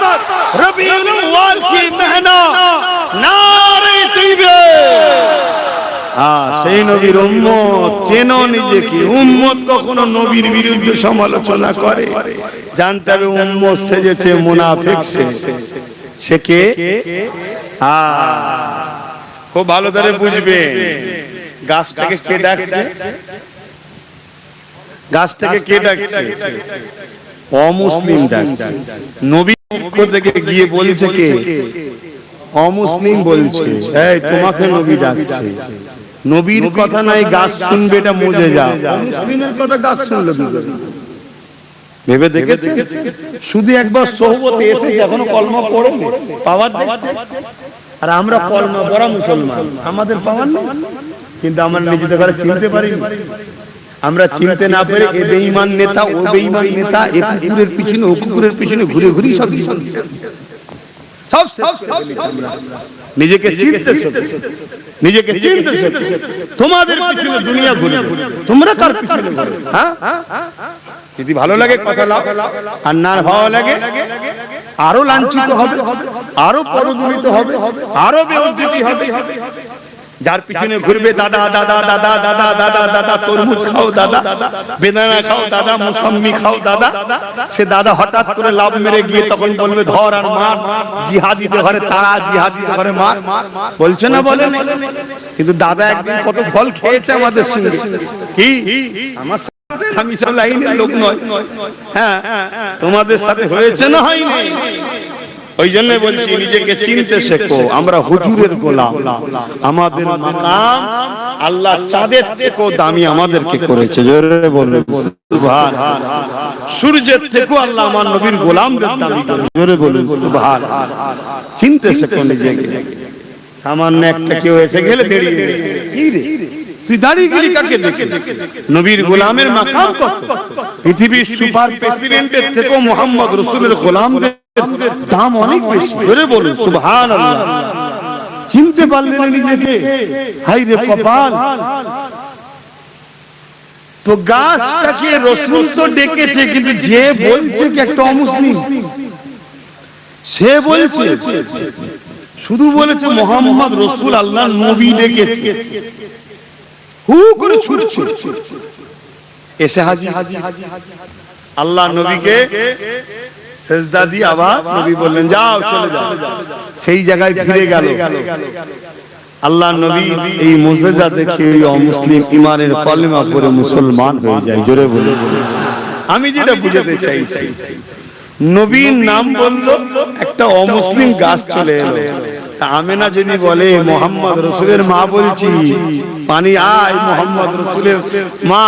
रबीउल अव्वल की महीना, नारे तकबीर। সেই নবীর উম্মত, চেনো নিজেকে। উম্মত কখনো নবীর বিরুদ্ধে সমালোচনা করে? জানতে হবে উম্মত সেজেছে মুনাফিক, সে কে? খুব ভালো করে বুঝবেন। গাছটাকে কে ডাকছে? গাছটাকে কে ডাকছে? অমুসলিম ডাকছে। নবী পক্ষ থেকে গিয়ে বলছে কে? অমুসলিম বলছে, এই তোমাকে নবী ডাকছে। নবীর কথা নাই গাছ শুনবে, এটা মজে যা। মুসলিমের কথা গাছ শুনলে ভেবে দেখেছে? শুধু একবার সোহবতে এসে এখনো কলমা পড়েনি, পাওয়ার দেখছে। আর আমরা কলমা পড়া মুসলমান, আমাদের পাওয়ার নেই। কিন্তু আমরা নিজেদের ঘরে চিনতে পারিনি। আমরা চিনতে না পেরে এ বেঈমান নেতা, ও বেঈমান নেতা, এ কুকুরের পিছনে ও কুকুরের পিছনে ঘুরে ঘুরে সব নিজেকে চিনতে শিখো, নিজেকে চিনতে শিখো। তোমাদের পিছনে দুনিয়া ঘুরে, তোমরা কার পিছনে ঘুরো? হ্যাঁ, যদি ভালো লাগে কথা লাও, আর না ভালো লাগে আরো লাঞ্ছিত হবে, আরো পদদলিত হবে, আরো বেইজ্জতি হবে। যার পিছনে ঘুরবে দাদা দাদা দাদা দাদা দাদা দাদা, তরমুজ খাও দাদা, বেদানা খাও দাদা, মুসাম্মি খাও দাদা, সে দাদা হঠাৎ করে লাভ মেরে গিয়ে তখন বলবে ধর আর মার, জিহাদিদের ঘরে তারা, জিহাদিদের ঘরে মার, বলছে না? বলে না? কিন্তু দাদা একদিন কত ফল খেয়েছে আমাদের সঙ্গে। কি আমার আমি সব লাইনের লোক নয়, হ্যাঁ তোমাদের সাথে হয়েছে না হয়নি? ওই জন্য বলছি নিজেকে চিনতে শেখো। আমরা হুজুরের গোলাম, আমাদের মাকাম আল্লাহ চাঁদের থেকেও দামি আমাদেরকে করেছে। জোরে বলুন সুবহান। সূর্যের থেকেও আল্লাহ আমার নবীর গোলামদের দামি করেছে। জোরে বলুন সুবহান। চিনতে শেখো নিজেকে। সামান্য একটা কেউ এসে গেলে দাঁড়িয়ে কি রে তুই দাঁড়িয়ে গেলি কাকে দেখে? নবীর গোলামের মাকাম কত? পৃথিবীর সুপার প্রেসিডেন্টের থেকেও মুহাম্মদ রাসূলের গোলামদের দাম অনেক বেশি। জোরে বলুন সুবহানাল্লাহ। চিনতে পারলেন নিজেকে? হাই রে কপাল। তো গাছটাকে রাসূল তো ডেকেছে, কিন্তু যে বলছে কি একটা অমুসলিম, সে বলছে শুধু বলেছে মুহাম্মদ রাসূল আল্লাহ নবী ডেকেছে, হু করে ছুটছে এসে হাজি। আল্লাহ নবীকে সেজদা দিয়ে আবার নবী বললেন যাও চলে যাও। সেই জায়গায় ফিরে গেল। আল্লাহ নবী এই মুজিজা দেখে ওই অমুসলিম ঈমানের কলেমা পড়ে মুসলমান হয়ে যায়। জোরে বলুন। আমি যেটা বুঝাতে চাইছি, নবীর নাম বললো, একটা অমুসলিম গাছ চলে এলো। আমেনা যদি বলে মুহাম্মদ রাসূলের মা বলছি, পানি আয়, মুহাম্মদ রাসূলের মা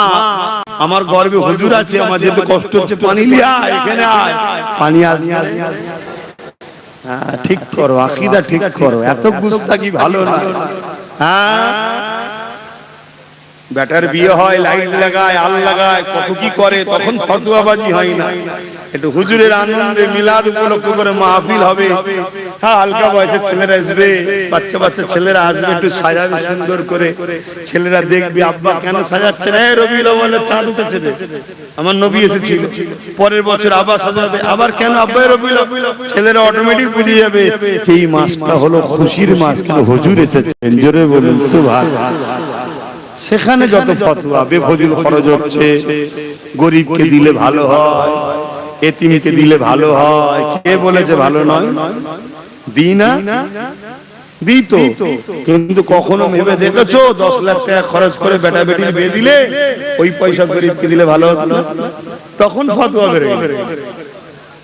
আমার গর্ভে হুজুর আছে, আমার যেতে কষ্ট হচ্ছে, পানি লিয়ে আয়, এখানে আয়, পানি আসবে। ঠিক করো, আকীদা ঠিক করো, এত গুস্তাখি ভালো না। বেটার বিয়ে হয়, লাইট লাগায়, আল লাগায়, কত কি করে, তখন ফতোয়াবাজি হয় না। একটু হুজুরের আনন্দে মিলাদ উপলক্ষ করে মাহফিল হবে, হ্যাঁ হালকা বয়সের ছেলেরা আসবে, বাচ্চা বাচ্চা ছেলেরা আসবে, একটু সাজাবে সুন্দর করে, ছেলেরা দেখবে আব্বা কেন সাজাচ্ছে না, রবিউল আউয়ালে চাঁদ উঠেছে রে, আমার নবী এসেছিল, পরের বছর আবার সাজাবে, আবার কেন আব্বা রবিউল আউয়াল, ছেলেরা অটোমেটিক বুঝে যাবে এই মাসটা হলো খুশির মাস, কেন হুজুর এসেছেন। জোরে বলুন সুবহানাল্লাহ। সেখানে যত ফতোয়া বেফজিল খরচ হচ্ছে, গরিবকে দিলে ভালো হয়, এতিমকে দিলে ভালো হয়, কে বলেছে ভালো নয়? দিই না, দিই তো, কিন্তু কখনো ভেবে দেখেছো 10 লাখ টাকা খরচ করে বেটা বেটির বিয়ে দিলে ওই পয়সা গরিবকে দিলে ভালো হতো না? তখন ফতোয়া বের হয়ে গেল,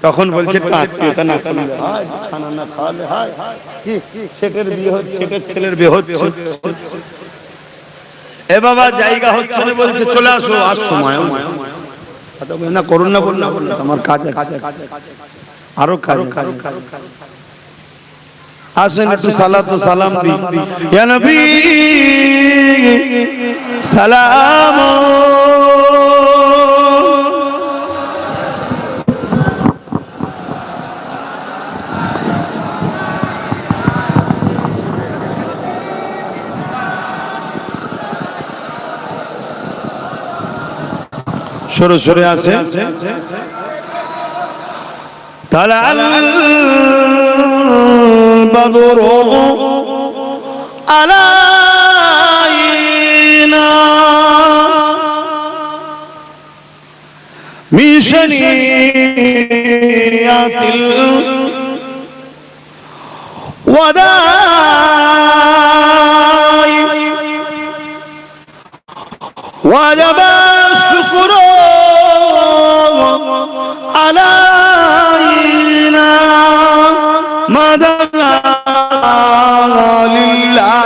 তখন বলছে আত্মীয়তা না করলে হয়, খানা না খাওয়ালে হয়, কি সেটের বিয়ে হচ্ছে, সেটের ছেলের বিয়ে হচ্ছে, এ বাবা জায়গা হচ্ছে না, বলছে চলে আসো, আর সময় না করুন না, বলুন না, আমার কাজ আছে, আরো কাজ। আসেন একটু সালাত ও সালাম দিই। ইয়া নবী সালাম, সরে সরে আছে। তালাল বদরু আলাইনা মিশনিয়াতিল ওয়াদাই ওয়াজাবা শুকরু আলাইনা মাদা লিল্লাহ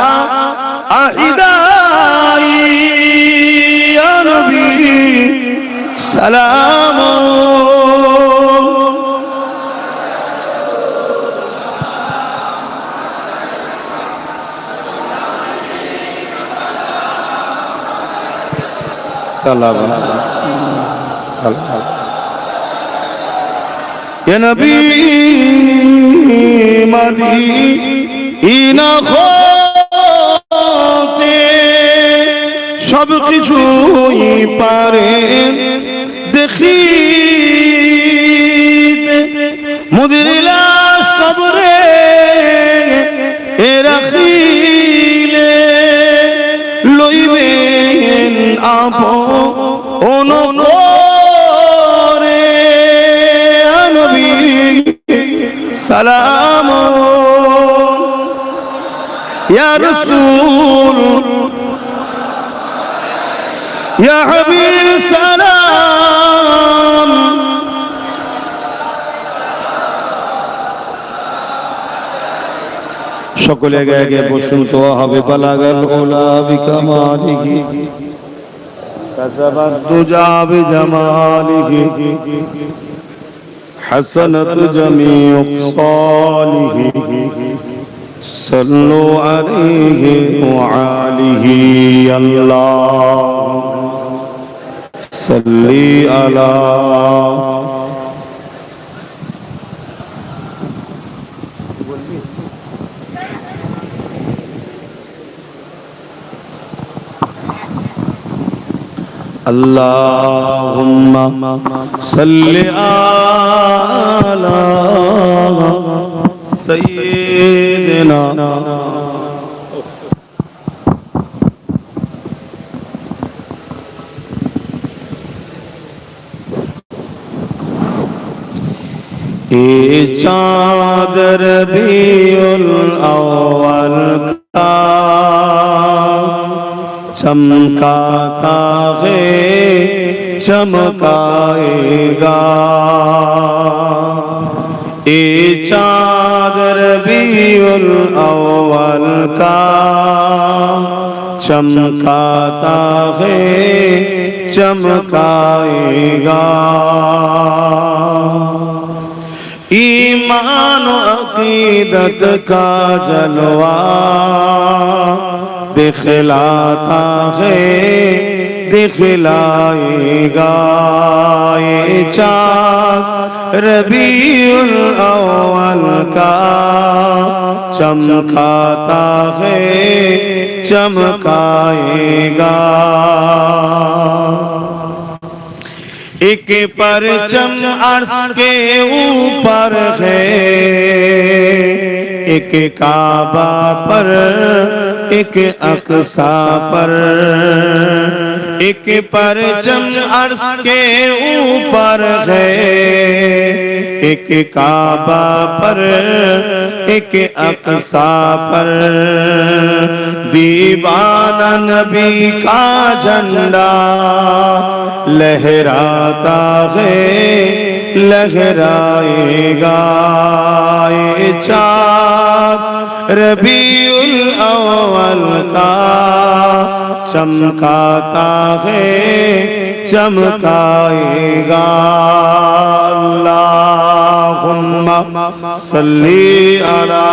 আহিদাই ইয়া নবী সালাম সালাম ইয়া নবী মদিনা হতে সব কিছুই পারেন দেখিতে মুদির লাশ কবরে রাখিলে লইবেন আপন করে নবী সালাম ইয়া রাসূল ইয়া হাবিব সালাম সকলে আগে আগে বসুন তো হবে বালাগাল ওলা বিকামালিহি কাসাবাত দুজা বিজামালিহি হাসানাত জামিউ সালিহি সাল্লু আলাইহি ওয়া আলিহি আল্লাহ সাল্লি আলা اللهم صل على سيدنا चाँद रबीउल अव्वल का चमकाता है चमकाएगा ए चाँद रबीउल अव्वल का चमकाता है चमकाएगा ईमान अकीदत का जलवा दिखलाता है दिखलाएगा ये चाँद रबीउल अव्वल का चमकाता है चमकाएगा एक परचम अर्श के ऊपर है एक काबा पर एक अक्सा पर एक परचम अर्श के ऊपर है एक काबा पर एक अक्सा पर दीवाना नबी का झंडा लहराता है लहराएगा ये चाँद रबीउल अव्वल का चमकाता है चमकाएगा अल्लाहुम्मा सल्ली अला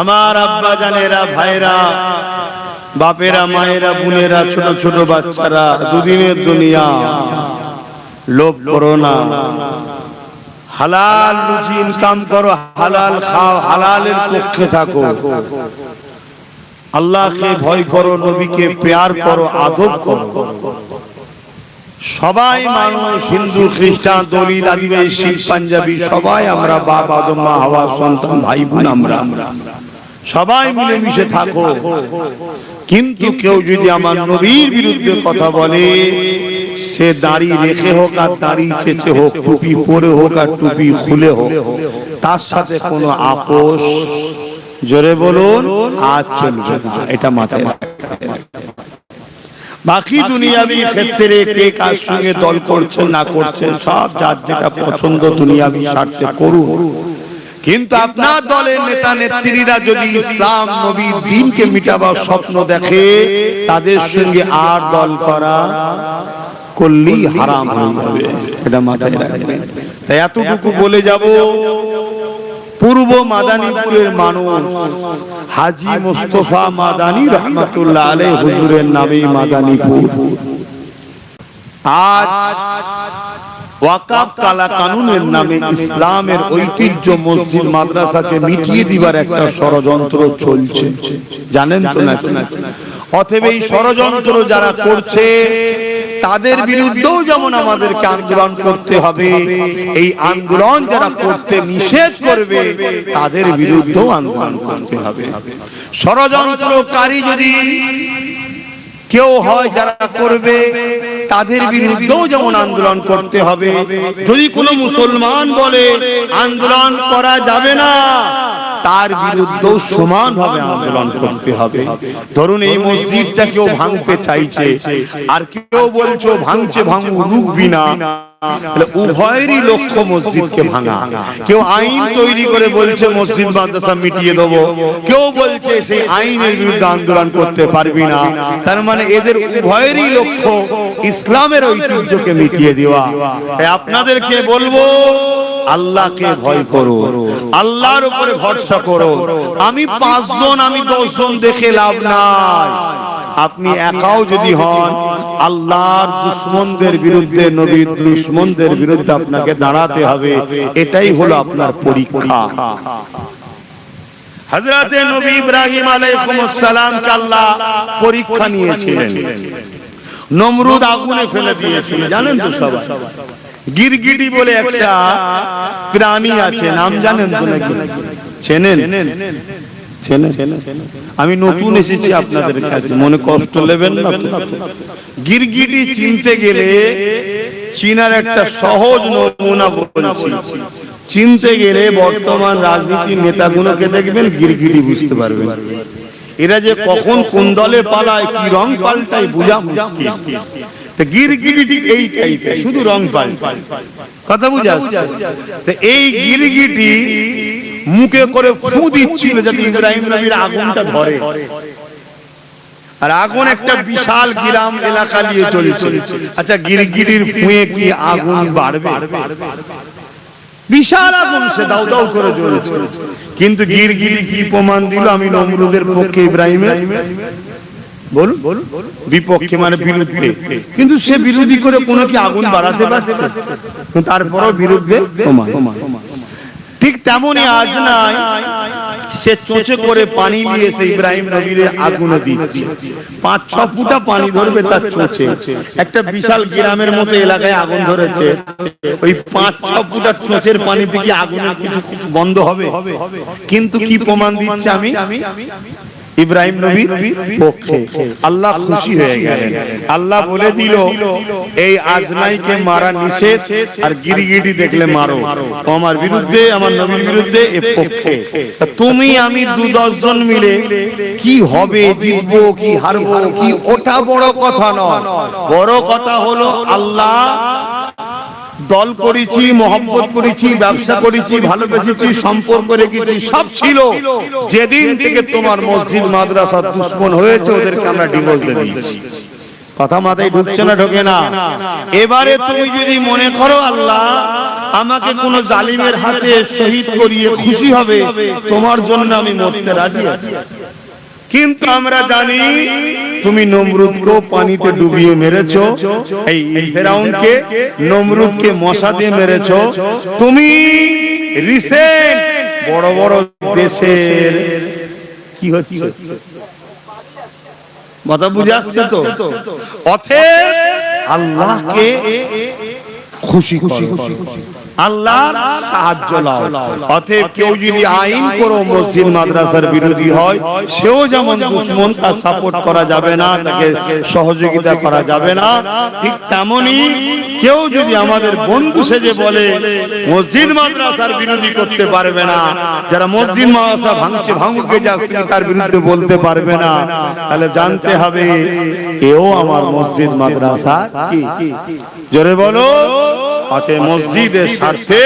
আমার আব্বা জানেরা ভাইরা বাপেরা মায়েরা বোনেরা ছোট ছোট বাচ্চারা দুদিনের দুনিয়া লোভ করো না হালাল রুজি ইনকাম করো হালাল খাও হালালের পক্ষে থাকো আল্লাহকে ভয় করো নবীকে প্যার করো আদব করো সবাই মানুষ, হিন্দু, খ্রিস্টান, দলিত, আদিবাসী, শিখ, পাঞ্জাবি, সবাই আমরা বাপ আদম মা হাওয়া সন্তান, ভাই বোন, আমরা সবাই মিলেমিশে থাকো। কিন্তু কেউ যদি আমার নবীর বিরুদ্ধে কথা বলে, সে দাড়ি রেখে হোক আর দাড়ি চেঁচে হোক, টুপি পরে হোক আর টুপি খুলে হোক, তার সাথে কোনো আপোষ, জোরে বলুন, আজ চলবে না। এটা মাথায় রাখতে। বাকি দুনিয়াবি ক্ষেত্রে কে কার সঙ্গে দল করছেন না করছেন, সব যার যেটা পছন্দ দুনিয়াবি স্বার্থে করুন। কিন্তু আপনার দলের নেতা নেত্রীরা যদি ইসলাম নবীর দ্বীনকে মিটাবার স্বপ্ন দেখে, তাদের সঙ্গে আর দল করা করলেই হারাম হয়ে যাবে। এটা মাথায় রাখবেন। তাই এতটুকু বলে যাব, পূর্ব মাদানীপুরের মানুষ হাজী মুস্তাফা মাদানী রহমাতুল্লাহ আলাইহি হুজুরের নামে মাদানীপুর। আজ ওয়াকফ কালা কানুনের নামে ইসলামের ঐতিহ্য মসজিদ মাদ্রাসাকে মিটিয়ে দিবার একটা ষড়যন্ত্র চলছে, জানেন তো না? অতএব এই ষড়যন্ত্র যারা করছে তাদের বিরুদ্ধেও যেমন আমাদেরকে আন্দোলন করতে হবে, এই আন্দোলন যারা করতে নিষেধ করবে তাদের বিরুদ্ধেও আন্দোলন করতে হবে। ষড়যন্ত্রকারী যদি কেউ হয় যারা করবে, তাদের বিরুদ্ধেও যেমন আন্দোলন করতে হবে। যদি কোনো মুসলমান বলে আন্দোলন করা যাবে না, তার বিরুদ্ধেও সমানভাবে আন্দোলন করতে হবে। ধরুন এই মসজিদটা কেউ ভাঙতে চাইছে, আর কেউ বলছে ভাঙছে ভাঙু, রুখবি না, উভয়েরই লক্ষ্য মসজিদকে ভাঙা। কেউ আইন তৈরি করে বলছে মসজিদ মাদ্রাসা মিটিয়ে দেবো, কেউ বলছে সেই আইনের বিরুদ্ধে আন্দোলন করতে পারবি না। তার মানে এদের উভয়েরই লক্ষ্য ইসলামের ঐতিহ্যকে মিটিয়ে দেওয়া। আপনাদেরকে বলবো, আল্লাহকে ভয় করো, আল্লাহর উপরে ভরসা করো। আমি 5 জন, আমি 10 জন দেখে লাভ নাই। আপনি একাও যদি হন, আল্লাহর দুশমনদের বিরুদ্ধে, নবীর দুশমনদের বিরুদ্ধে আপনাকে দাঁড়াতে হবে। এটাই হলো আপনার পরীক্ষা। হযরতে নবী ইব্রাহিম আলাইহিস সালামকে আল্লাহ পরীক্ষা নিয়েছিলেন। নমরুদ আগুনে ফেলে দিয়েছিল, জানেন তো সবাই। গিরগিটি বলে একটা প্রাণী আছে, নাম জানেন তো নাকি? চেনেন? আমি নতুন এসেছি আপনাদের কাছে, মনে কষ্ট নেবেন না। গিরগিটি চিনতে গেলে চীনার একটা সহজ নমুনা বলছি। চিনতে গেলে বর্তমান রাজনীতির নেতাগুলোকে দেখবেন, গিরগিটি বুঝতে পারবেন। এরা যে কখন কোন দলে পালায়, কি রং পাল্টায় বোঝা মুশকিল। গিরগিটি ঠিক এই টাইপের, শুধু রং পাল্টায়। কথা বুঝা আসছে? এই গিরগিটি মুখে করে ফু দিচ্ছিল যাতে ইব্রাহিম নবীর আগুনটা ধরে। আর আগুন একটা বিশাল গ্রাম এলাকা নিয়ে চলছে। আচ্ছা, গিরগিটির ফুঁয়ে কি আগুন বাড়বে? বিশাল আগুন, সে দাউ দাউ করে জ্বলছে। কিন্তু গিরগিটি কি প্রমাণ দিল? আমি নমরুদের পক্ষে, ইব্রাহিমের বলুন বিপক্ষে, মানে বিরুদ্ধে। কিন্তু সে বিরোধী করে কোনো কি আগুন বাড়াতে পারছে? তারপরও বিরুদ্ধে প্রমাণ। ঠিক তেমনই আজ নাই, সে চোঁচে করে পানি নিয়ে এসে ইব্রাহিম নবীর আগুনে দিচ্ছে। 5-6 ফুটা পানি ধরবে তার চোঁচে। একটা বিশাল গ্রামের মতো এলাকায় আগুন ধরেছে, ওই 5-6 ফুটা চোঁচের পানি থেকে আগুনের কিছু বন্ধ হবে? কিন্তু কি প্রমাণ দিচ্ছে? আমি ইব্রাহিম নবীর পক্ষে। আল্লাহ খুশি হয়ে গেলেন। আল্লাহ বলে দিল, এই আজনাইকে মারা নিষেধ, আর গিরগিটি দেখলে মারো। আমার বিরুদ্ধে, আমার নবীর বিরুদ্ধে, এ পক্ষে। তুমি আমি 2-10 জন মিলে কি হবে, জিতবো কি হারবো কি, ওটা বড় কথা নয়। বড় কথা হলো আল্লাহ দল করেছি, মহব্বত করেছি, ব্যবসা করেছি, ভালোবেসেছি, সম্পর্ক রেখেছি, সব ছিল। যেদিন থেকে তোমার মসজিদ মাদ্রাসা দুশ্মন হয়েছে, ওদেরকে আমরা ডিভোর্স দিয়ে দিয়েছি। কথা মাথায় ঢুকছে না? ঢোকে না? এবারে তুমি যদি মনে করো আল্লাহ আমাকে কোন জালিমের হাতে শহীদ করিয়ে খুশি হবে, তোমার জন্য আমি মরতে রাজি আছি। কিন্তু আমরা জানি তুমি নমরুদকেও পানিতে ডুবিয়ে মেরেছো, এই ফেরাউনকে, নমরুদকে মশা দিয়ে মেরেছো। তুমি রিসেন্ট বড় বড় দেশের কি হচ্ছে, কথা বুঝে আসছে তো? অতএব আল্লাহকে খুশি করো, আল্লাহর সাহায্য নাও। অতএব কেউ যদি আইন করো মসজিদ মাদ্রাসার বিরোধী হয়, সেও যেমন দুশমন, তার সাপোর্ট করা যাবে না, তাকে সহযোগিতা করা যাবে না। ঠিক তেমনি কেউ যদি আমাদের বন্ধু সেজে বলে মসজিদ মাদ্রাসার বিরোধী করতে পারবে না, যারা মসজিদ মাদ্রাসা ভাঙছে ভাঙুকে যা তার বিরুদ্ধে বলতে পারবে না, তাহলে জানতে হবে এও আমার মসজিদ মাদ্রাসা কি। জোরে বলো। অতএব মসজিদের স্বার্থে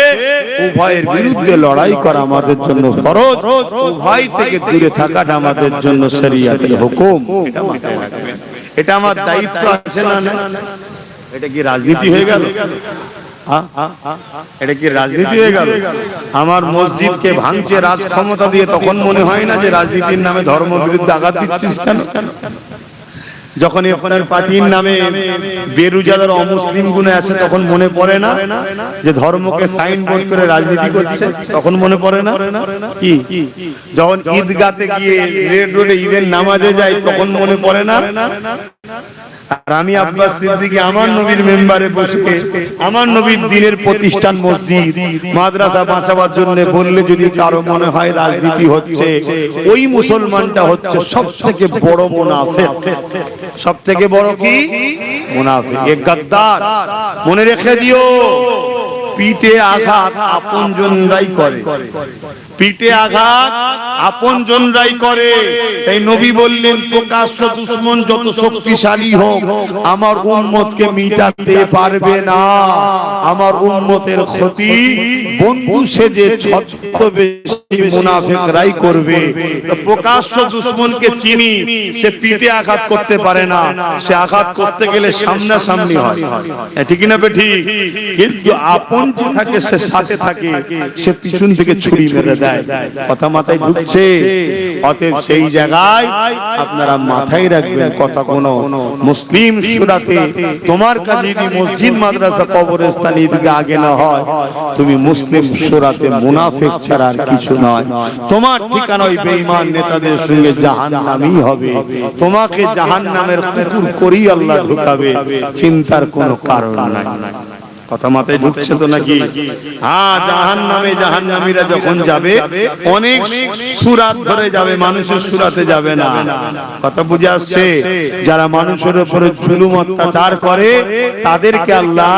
উভয়ের বিরুদ্ধে লড়াই করা আমাদের জন্য ফরজ, উভয় থেকে দূরে থাকাটা আমাদের জন্য শরীয়তের হুকুম। এটা মাথায় রাখবেন, এটা আমার দায়িত্ব আছে না? এটা কি রাজনীতি হয়ে গেল? এটা কি রাজনীতি হয়ে গেল? আমার মসজিদকে ভাঙছে রাজ ক্ষমতা দিয়ে, তখন মনে হয় না যে রাজনীতির নামে ধর্ম বিরুদ্ধে আঘাত দিচ্ছিস কেন? যখন আপনার পার্টির নামে বেরুজাদার অমুসলিম গুণে আছে, তখন মনে পড়ে না যে ধর্মকে সাইনবোর্ড করে রাজনীতি করছে? তখন মনে পড়ে না কি? যখন ঈদগাতে গিয়ে রেড রোডে ঈদের নামাজে যাই, তখন মনে পড়ে না? আর আমি আব্বাস সিদ্দিকী আমার নবীর মেম্বারে বসে আমার নবীর দ্বীনের প্রতিষ্ঠান মসজিদ মাদ্রাসা বাঁচাবার জন্য বললে যদি কারো মনে হয় রাজনীতি হচ্ছে, ওই মুসলমানটা হচ্ছে সবথেকে বড় মুনাফিক। সবথেকে বড় কি? মুনাফিক, এক গাদ্দার। মনে রেখে দিও, পিঠে আঘাত আপনজনরাই করে, পিঠে আঘাত আপনজনরাই করে। তাই নবী বললেন প্রকাশ্য দুশমন যত শক্তিশালী হোক আমার উম্মতকে মিটাতে পারবে না। আমার উম্মতের ক্ষতি বন্ধু সেজে ছদ্মবেশী মুনাফিকরাই করবে। প্রকাশ্য দুশমনকে চিনি, সে পিঠে আঘাত করতে পারে না, সে আঘাত করতে গেলে সামনাসামনি হয়, ঠিক না ঠিক? কিন্তু আপন যে থাকে সে সাথে থাকে, সে পিছন থেকে ছুরি মেরে দেয়। কথা মাথায় ঢুকছে? অতএব সেই জায়গায় আপনারা মাথায় রাখবেন কথা। কোন মুসলিম সূরাতে তোমার কাছে যদি মসজিদ মাদ্রাসা কবরস্থান ঈদগাহ আগে না হয়, তুমি মুসলিম সূরাতে মুনাফিক ছাড়া আর কিছু নয়। তোমার ঠিকানা ওই বেঈমান নেতাদের সঙ্গে জাহান্নামই হবে। তোমাকে জাহান্নামের কুকুর করেই আল্লাহ ঢুকাবে, চিন্তার কোনো কারণ নাই। কথা মাথায় ঢুকছে তো নাকি? হ্যাঁ, জাহান্নামে জাহান্নামীরা যখন যাবে অনেক সূরাত ধরে যাবে, মানুষের সূরাতে যাবে না। কথা বুঝে আসছে? যারা মানুষের উপরে জুলুম অত্যাচার করে তাদেরকে আল্লাহ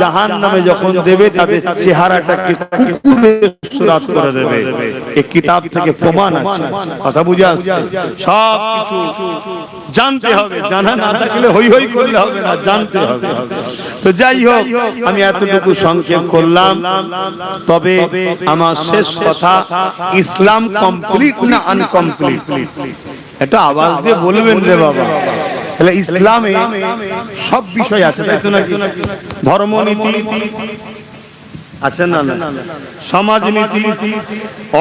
জাহান্নামে যখন দেবে, তাদের চেহারাটাকে কুকুরের সূরাত করে দেবে। এই কিতাব থেকে প্রমাণ আছে। কথা বুঝে আসছে? সব কিছু জানতে হবে, জানা না থাকলে হই হই করলে হবে না, জানতে হবে। তো যাই হোক, আমি এতটুকু সংক্ষেপ করলাম। তবে আমার শেষ কথা, ইসলাম কমপ্লিট না আনকমপ্লিট? এটা আওয়াজ দিয়ে বলবেন রে বাবা। তাহলে ইসলামে সব বিষয় আছে, তাই তো নাকি? ধর্মনীতি আছে না? সমাজনীতি,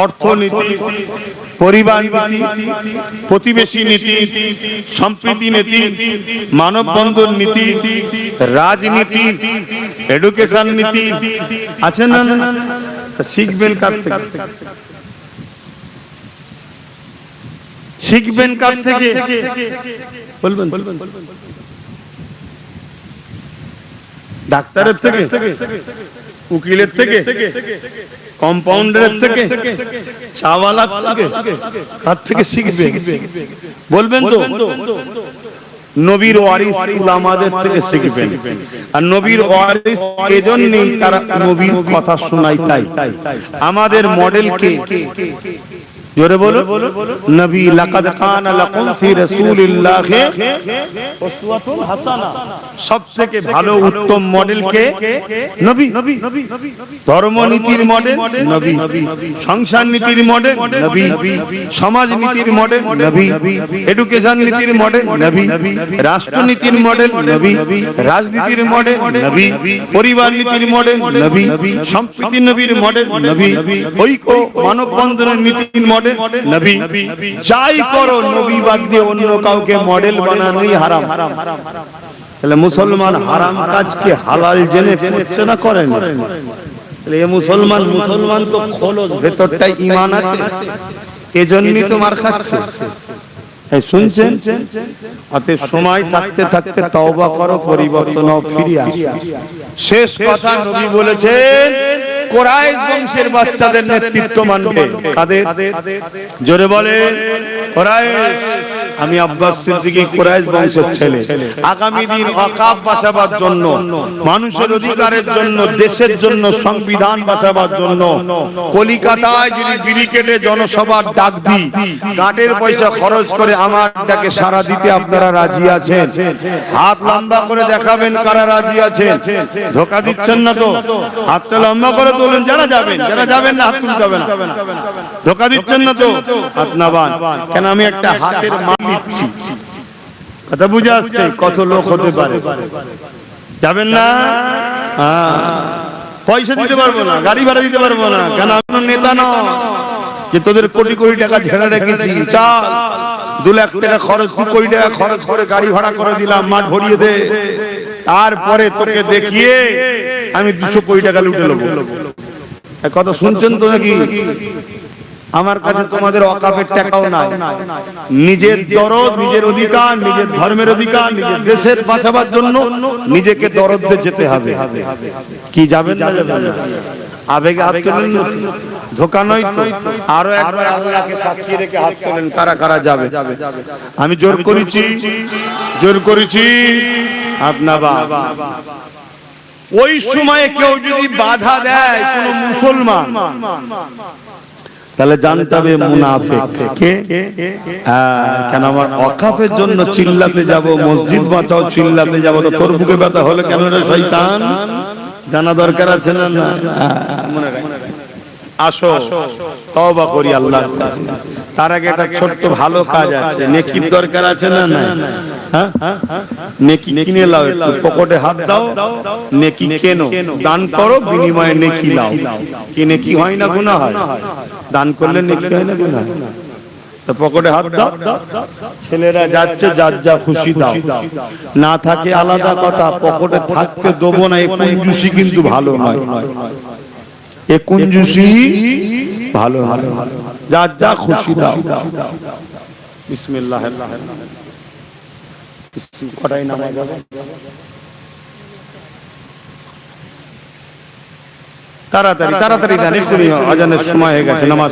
অর্থনীতি, পরিবার নীতি, প্রতিবেশী নীতি, সম্প্রীতি নীতি, মানববন্ধন নীতি, রাজনীতি, এডুকেশন নীতি আছে না? শিখবেন কার থেকে? শিখবেন কার থেকে? বলবেন? ডাক্তারের থেকে, উকিলের থেকে, কম্পাউন্ডারের থেকে, চাওয়ালার থেকে? কার থেকে শিখবে? বলবেন তো? নবীর ওয়ারিস উলামাদের থেকে শিখবেন। আর নবীর ওয়ারিস এজন্যই তারা নবীর কথা শোনায়। তাই আমাদের মডেল কে? জোরে বলো। নবী লাকাদ কানা লাকুম ফি রাসূলিল্লাহি উসওয়াতুন হাসানা। সবথেকে ভালো উত্তম মডেল কে? নবী। ধর্মনীতির মডেল নবী, সংসার নীতির মডেল নবী, সমাজ নীতির মডেল নবী, এডুকেশন নীতির মডেল নবী, রাষ্ট্রনীতির মডেল নবী, রাজনীতির মডেল নবী, পরিবার নীতির মডেল নবী, সম্প্রীতি নবীর মডেল নবী, ঐক্য মানববন্ধনের নীতির মডেল নবী। যাই করো, নবী বাদ দিয়ে অন্য কাউকে মডেল বানানোই হারাম। তাহলে মুসলমান হারাম কাজকে হালাল জেনে করছে না করেন? তাহলে এই মুসলমান তো খোলস, ভেতরটাই ঈমান আছে, এজন্যই তো মার খাচ্ছে। শুনছেন? অতএব সময় থাকতে থাকতে তওবা করো, পরিবর্তন ও ফিরে আসো। শেষ কথা নবী বলেছেন কুরাইশ বংশের বাচ্চাদের নেতৃত্ব মানবে। কাদের? জোরে বলেন। কুরাইশ। আমি আব্বাস সিদ্দিকী কুরাইশ বংশের ছেলে। আগামী দিন ওয়াকফ বাঁচাবার জন্য, মানুষের অধিকারের জন্য, দেশের জন্য, সংবিধান বাঁচাবার জন্য কলিকাতায় যদি ব্রিগেডে জনসভার ডাক দিই, গাটের পয়সা খরচ করে আমার ডাকে সাড়া দিতে আপনারা রাজি আছেন? হাত লম্বা করে দেখাবেন কারা রাজি আছেন। ধোঁকা দিচ্ছেন না তো? হাতটা লম্বা করে তোলেন যারা যাবেন, যারা যাবেন না হাত তুলতে হবে না। ধোঁকা দিচ্ছেন না তো? হাত নামান। কেন আমি একটা হাতের মাপ দিচ্ছি। কথা বুঝে আসছে? কত লোক হতে পারে। যাবেন না? পয়সা দিতে পারবো না, গাড়ি ভাড়া দিতে পারবো না। কেন আমি নেতা নয় যে তোদের কোটি কোটি টাকা ঝেড়ে রেখেছি। চাল 2 লাখ টাকা খরচ, 2 কোটি টাকা খরচ করে গাড়ি ভাড়া করে দিলাম, মাঠ ভরিয়ে দে। তারপরে তোকে দেখিয়ে আমি 200 কোটি টাকা লুটে নেবো। কথা শুনছেন তো নাকি? আমার কাছে তোমাদের ওয়াকফের টাকাও নাই। নিজের দরদ, নিজের অধিকার, নিজের ধর্মের অধিকার, নিজের দেশের বাঁচাবার জন্য নিজেকে দরদ দিয়ে যেতে হবে। কি যাবেন না যাবেন না? আবেগে হাত তোলেন, ধোঁকা নয় তো? আরো একবার আল্লাহকে সাক্ষী রেখে হাত তোলেন কারা কারা যাবে। আমি জোর করেছি, জোর করেছি আপনার বাবা। ওই সময়ে কেউ যদি বাধা দেয় কোন মুসলমান, তাহলে জানতে হবে মুনাফিক। কে? কেন আমার ওয়াকফের জন্য চিল্লাতে যাব, মসজিদ বাঁচাও চিল্লাতে যাব, তো তোর বুকে ব্যথা হলো কেন রে শয়তান? জানা দরকার আছে না? মনে রাখ। আসো তওবা করি আল্লাহর কাছে। তার আগে একটা ছোট্ট ভালো কাজ আছে, নেকির দরকার আছে না? না, হ্যাঁ, নেকি কিনে লাও, একটু পকেটে হাত দাও, নেকি কেনো, দান করো, বিনিময়ে নেকি লাও। কি নেকি হয় না গুনাহ হয়? দান করলে নেকি হয় না গুনাহ? তো পকেটে হাত দাও। ছেলেরা যাচ্ছে, যার যা খুশি দাও। না থাকে আলাদা কথা, পকেটে থাকতে দেবো না। এই কঞ্জুসি কিন্তু ভালো নয়। এ কঞ্জুসি ভালো ভালো, যার যা খুশি দাও। বিসমিল্লাহ। কটাই নামাজ হবে? তাড়াতাড়ি তাড়াতাড়ি জানি, শুনি আজানের সময় হয়ে গেছে। নামাজ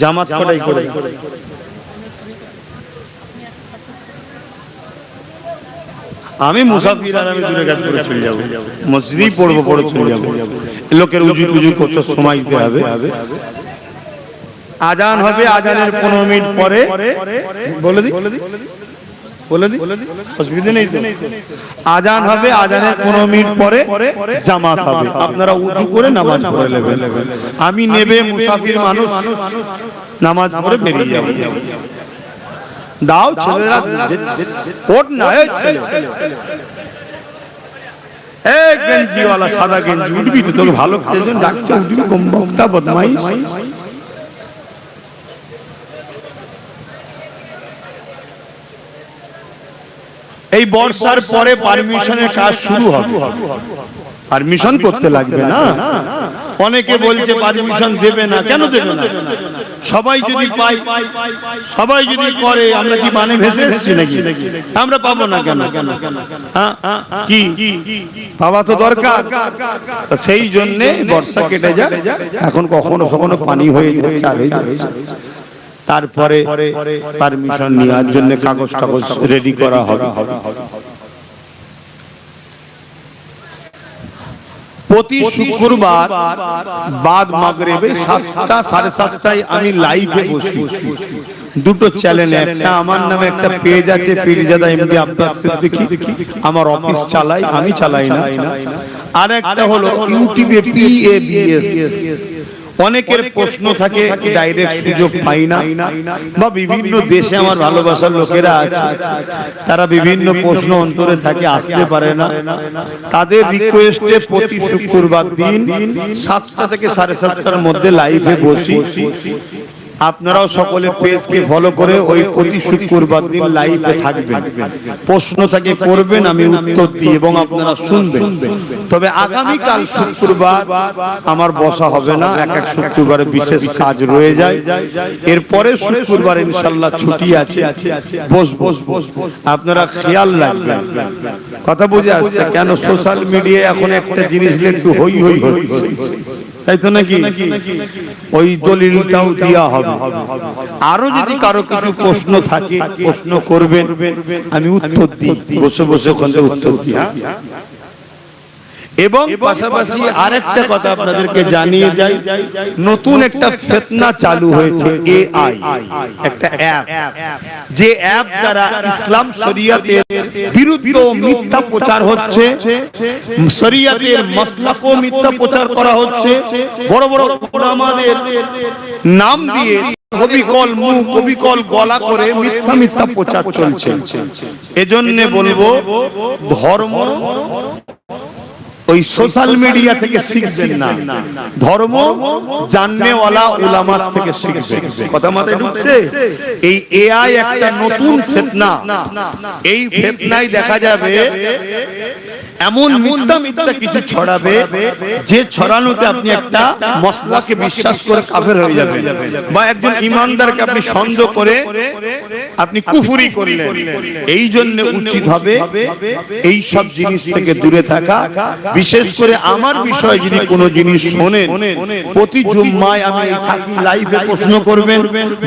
জামাত কটাই করে? আমি মুসাফির, আর আমি দূরে কাজ করে চলে যাবো, মসজিদেই পড়বো, পড়ে চলে যাবো। লোকের উজু টুজু করতে সময় দিতে হবে। আজান হবে, আজানের 15 মিনিট পরে বলে দি, বলে দি, অসুবিধা নেই তো? আজান হবে, আজানের 15 মিনিট পরে জামাত হবে। আপনারা উজু করে নামাজ পড়ে নেবেন। আমি নেবে মুসাফির মানুষ, নামাজ পড়ে বেরিয়ে যাবো। দাও ছেলেরা, ওঠ না। এই গেঞ্জিওয়ালা, সাদা গেঞ্জি, উঠবি তো? তোকে ভালো খেয়েছেন ডাকছে, উঠবি? কম বক্তা, বদমাইশ। এই বর্ষার পরে পারমিশনের কাজ শুরু হবে। পারমিশন করতে লাগবে না? অনেকে বলছে পারমিশন দেবে না। কেন দেবে না? সবাই যদি পাই, সবাই যদি করে, আমরা কি মানে ভেসে এসেছি নাকি? আমরা পাবো না কেন? কি পাওয়া তো দরকার। সেই জন্য বর্ষা কেটে যায়, এখন কখনো কখনো পানি হয়ে যাচ্ছে। তারপরে পারমিশন নেওয়ার জন্য কাগজ টাগজ রেডি করা হবে। প্রতি শুক্রবার বাদ মাগরিবে 7টা 7:30টায় আমি লাইভে বসি। দুটো চ্যানেলে, একটা আমার নামে একটা পেজ আছে, পীরজাদা এমডি আব্বাস সিদ্দিকী, আমার অফিস চালাই, আমি চালাই না। আর একটা হলো ইউটিউবে PABS। অনেকের প্রশ্ন থাকে, ডাইরেক্ট সুযোগ পাই না, বা বিভিন্ন দেশে আমার ভালোবাসার লোকেরা আছে, তারা বিভিন্ন প্রশ্ন অন্তরে থাকে, আসতে পারে না। তাদের রিকোয়েস্টে প্রতি শুক্রবার দিন 7টা থেকে 7:30টার মধ্যে লাইভে বসি। আপনারাও সকলে পেজকে ফলো করে ওই প্রতি শুক্রবার দিন লাইভে থাকবেন, প্রশ্ন থেকে করবেন, আমি উত্তর দিই এবং আপনারা শুনবেন। তবে আগামীকাল শুক্রবার আমার বসা হবে না, এক এক শুক্রবারে বিশেষ কাজ রয়ে যায়। এরপরে শুক্রবার ইনশাআল্লাহ ছুটি আছে, বসবো। আপনারা খেয়াল রাখবেন, কথা বুঝে আসছে? কেন সোশ্যাল মিডিয়ায় এখন একটা জিনিস একটু হই হই হচ্ছে, তাই তো নাকি? ওই দলিলটাও দেওয়া হবে। আরো যদি কারো কিছু প্রশ্ন থাকে প্রশ্ন করবেন, আমি উত্তর দিই, বসে বসে ওখান থেকে উত্তর দিই। এবং পাশাপাশি আরেকটা কথা আপনাদেরকে জানিয়ে যাই, নতুন একটা ফিতনা চালু হয়েছে, এআই একটা অ্যাপ, যে অ্যাপ দ্বারা ইসলাম শরিয়তের বিরুদ্ধে মিথ্যা প্রচার হচ্ছে, শরিয়তের মাসলাকও মিথ্যা প্রচার করা হচ্ছে, বড় বড় উলামাদের নাম দিয়ে কবিকল মুখ কবিকল গলা করে মিথ্যা মিথ্যা প্রচার চলছে। এজন্য বলবো, ধর্ম ওই সোশ্যাল মিডিয়া থেকে শিখবেন না, ধর্ম জাননেওয়ালা উলামার থেকে শিখবেন। কথা মাথায় ঢুকছে? এই এআই একটা নতুন ফিতনা, এই ফিতনায় দেখা যাবে এমন মিথ্যা মিথ্যা কিছু ছড়াবে যে ছড়ানোতে আপনি একটা মসলাকে বিশ্বাস করে কাফের হয়ে যাবেন, বা একজন ইমানদারকে আপনি সন্দেহ করে আপনি কুফরি করলেন। এই জন্য উচিত হবে এই সব জিনিস থেকে দূরে থাকা। বিশেষ করে আমার বিষয়ে যদি কোনো জিনিস শোনেন, প্রতি জুম্মায় আমি থাকি, লাইভে প্রশ্ন করবেন,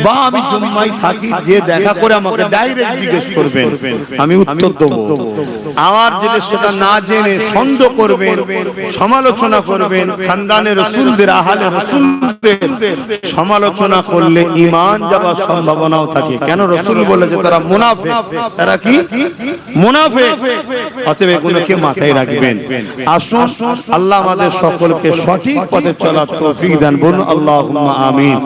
বা আমি জুম্মায় থাকি, যে দেখা করে আমাকে ডাইরেক্ট জিজ্ঞেস করবেন, আমি উত্তর দেবো। আমার যেটা সেটা না জেনে সন্দেহ করবেন, সমালোচনা করবেন, খানদানে রাসূলদের আহলে রাসূলদের সমালোচনা করলে ঈমান যাওয়ার সম্ভাবনাও থাকে। কেন? রাসূল বলেছে তারা মুনাফিক। তারা কি? মুনাফিক। অতএব এগুলোকে মাথায় রাখবেন। আসুন আল্লাহ আমাদের সকলকে সঠিক পথে চলার তৌফিক দান করুন। আল্লাহুম্মা আমিন।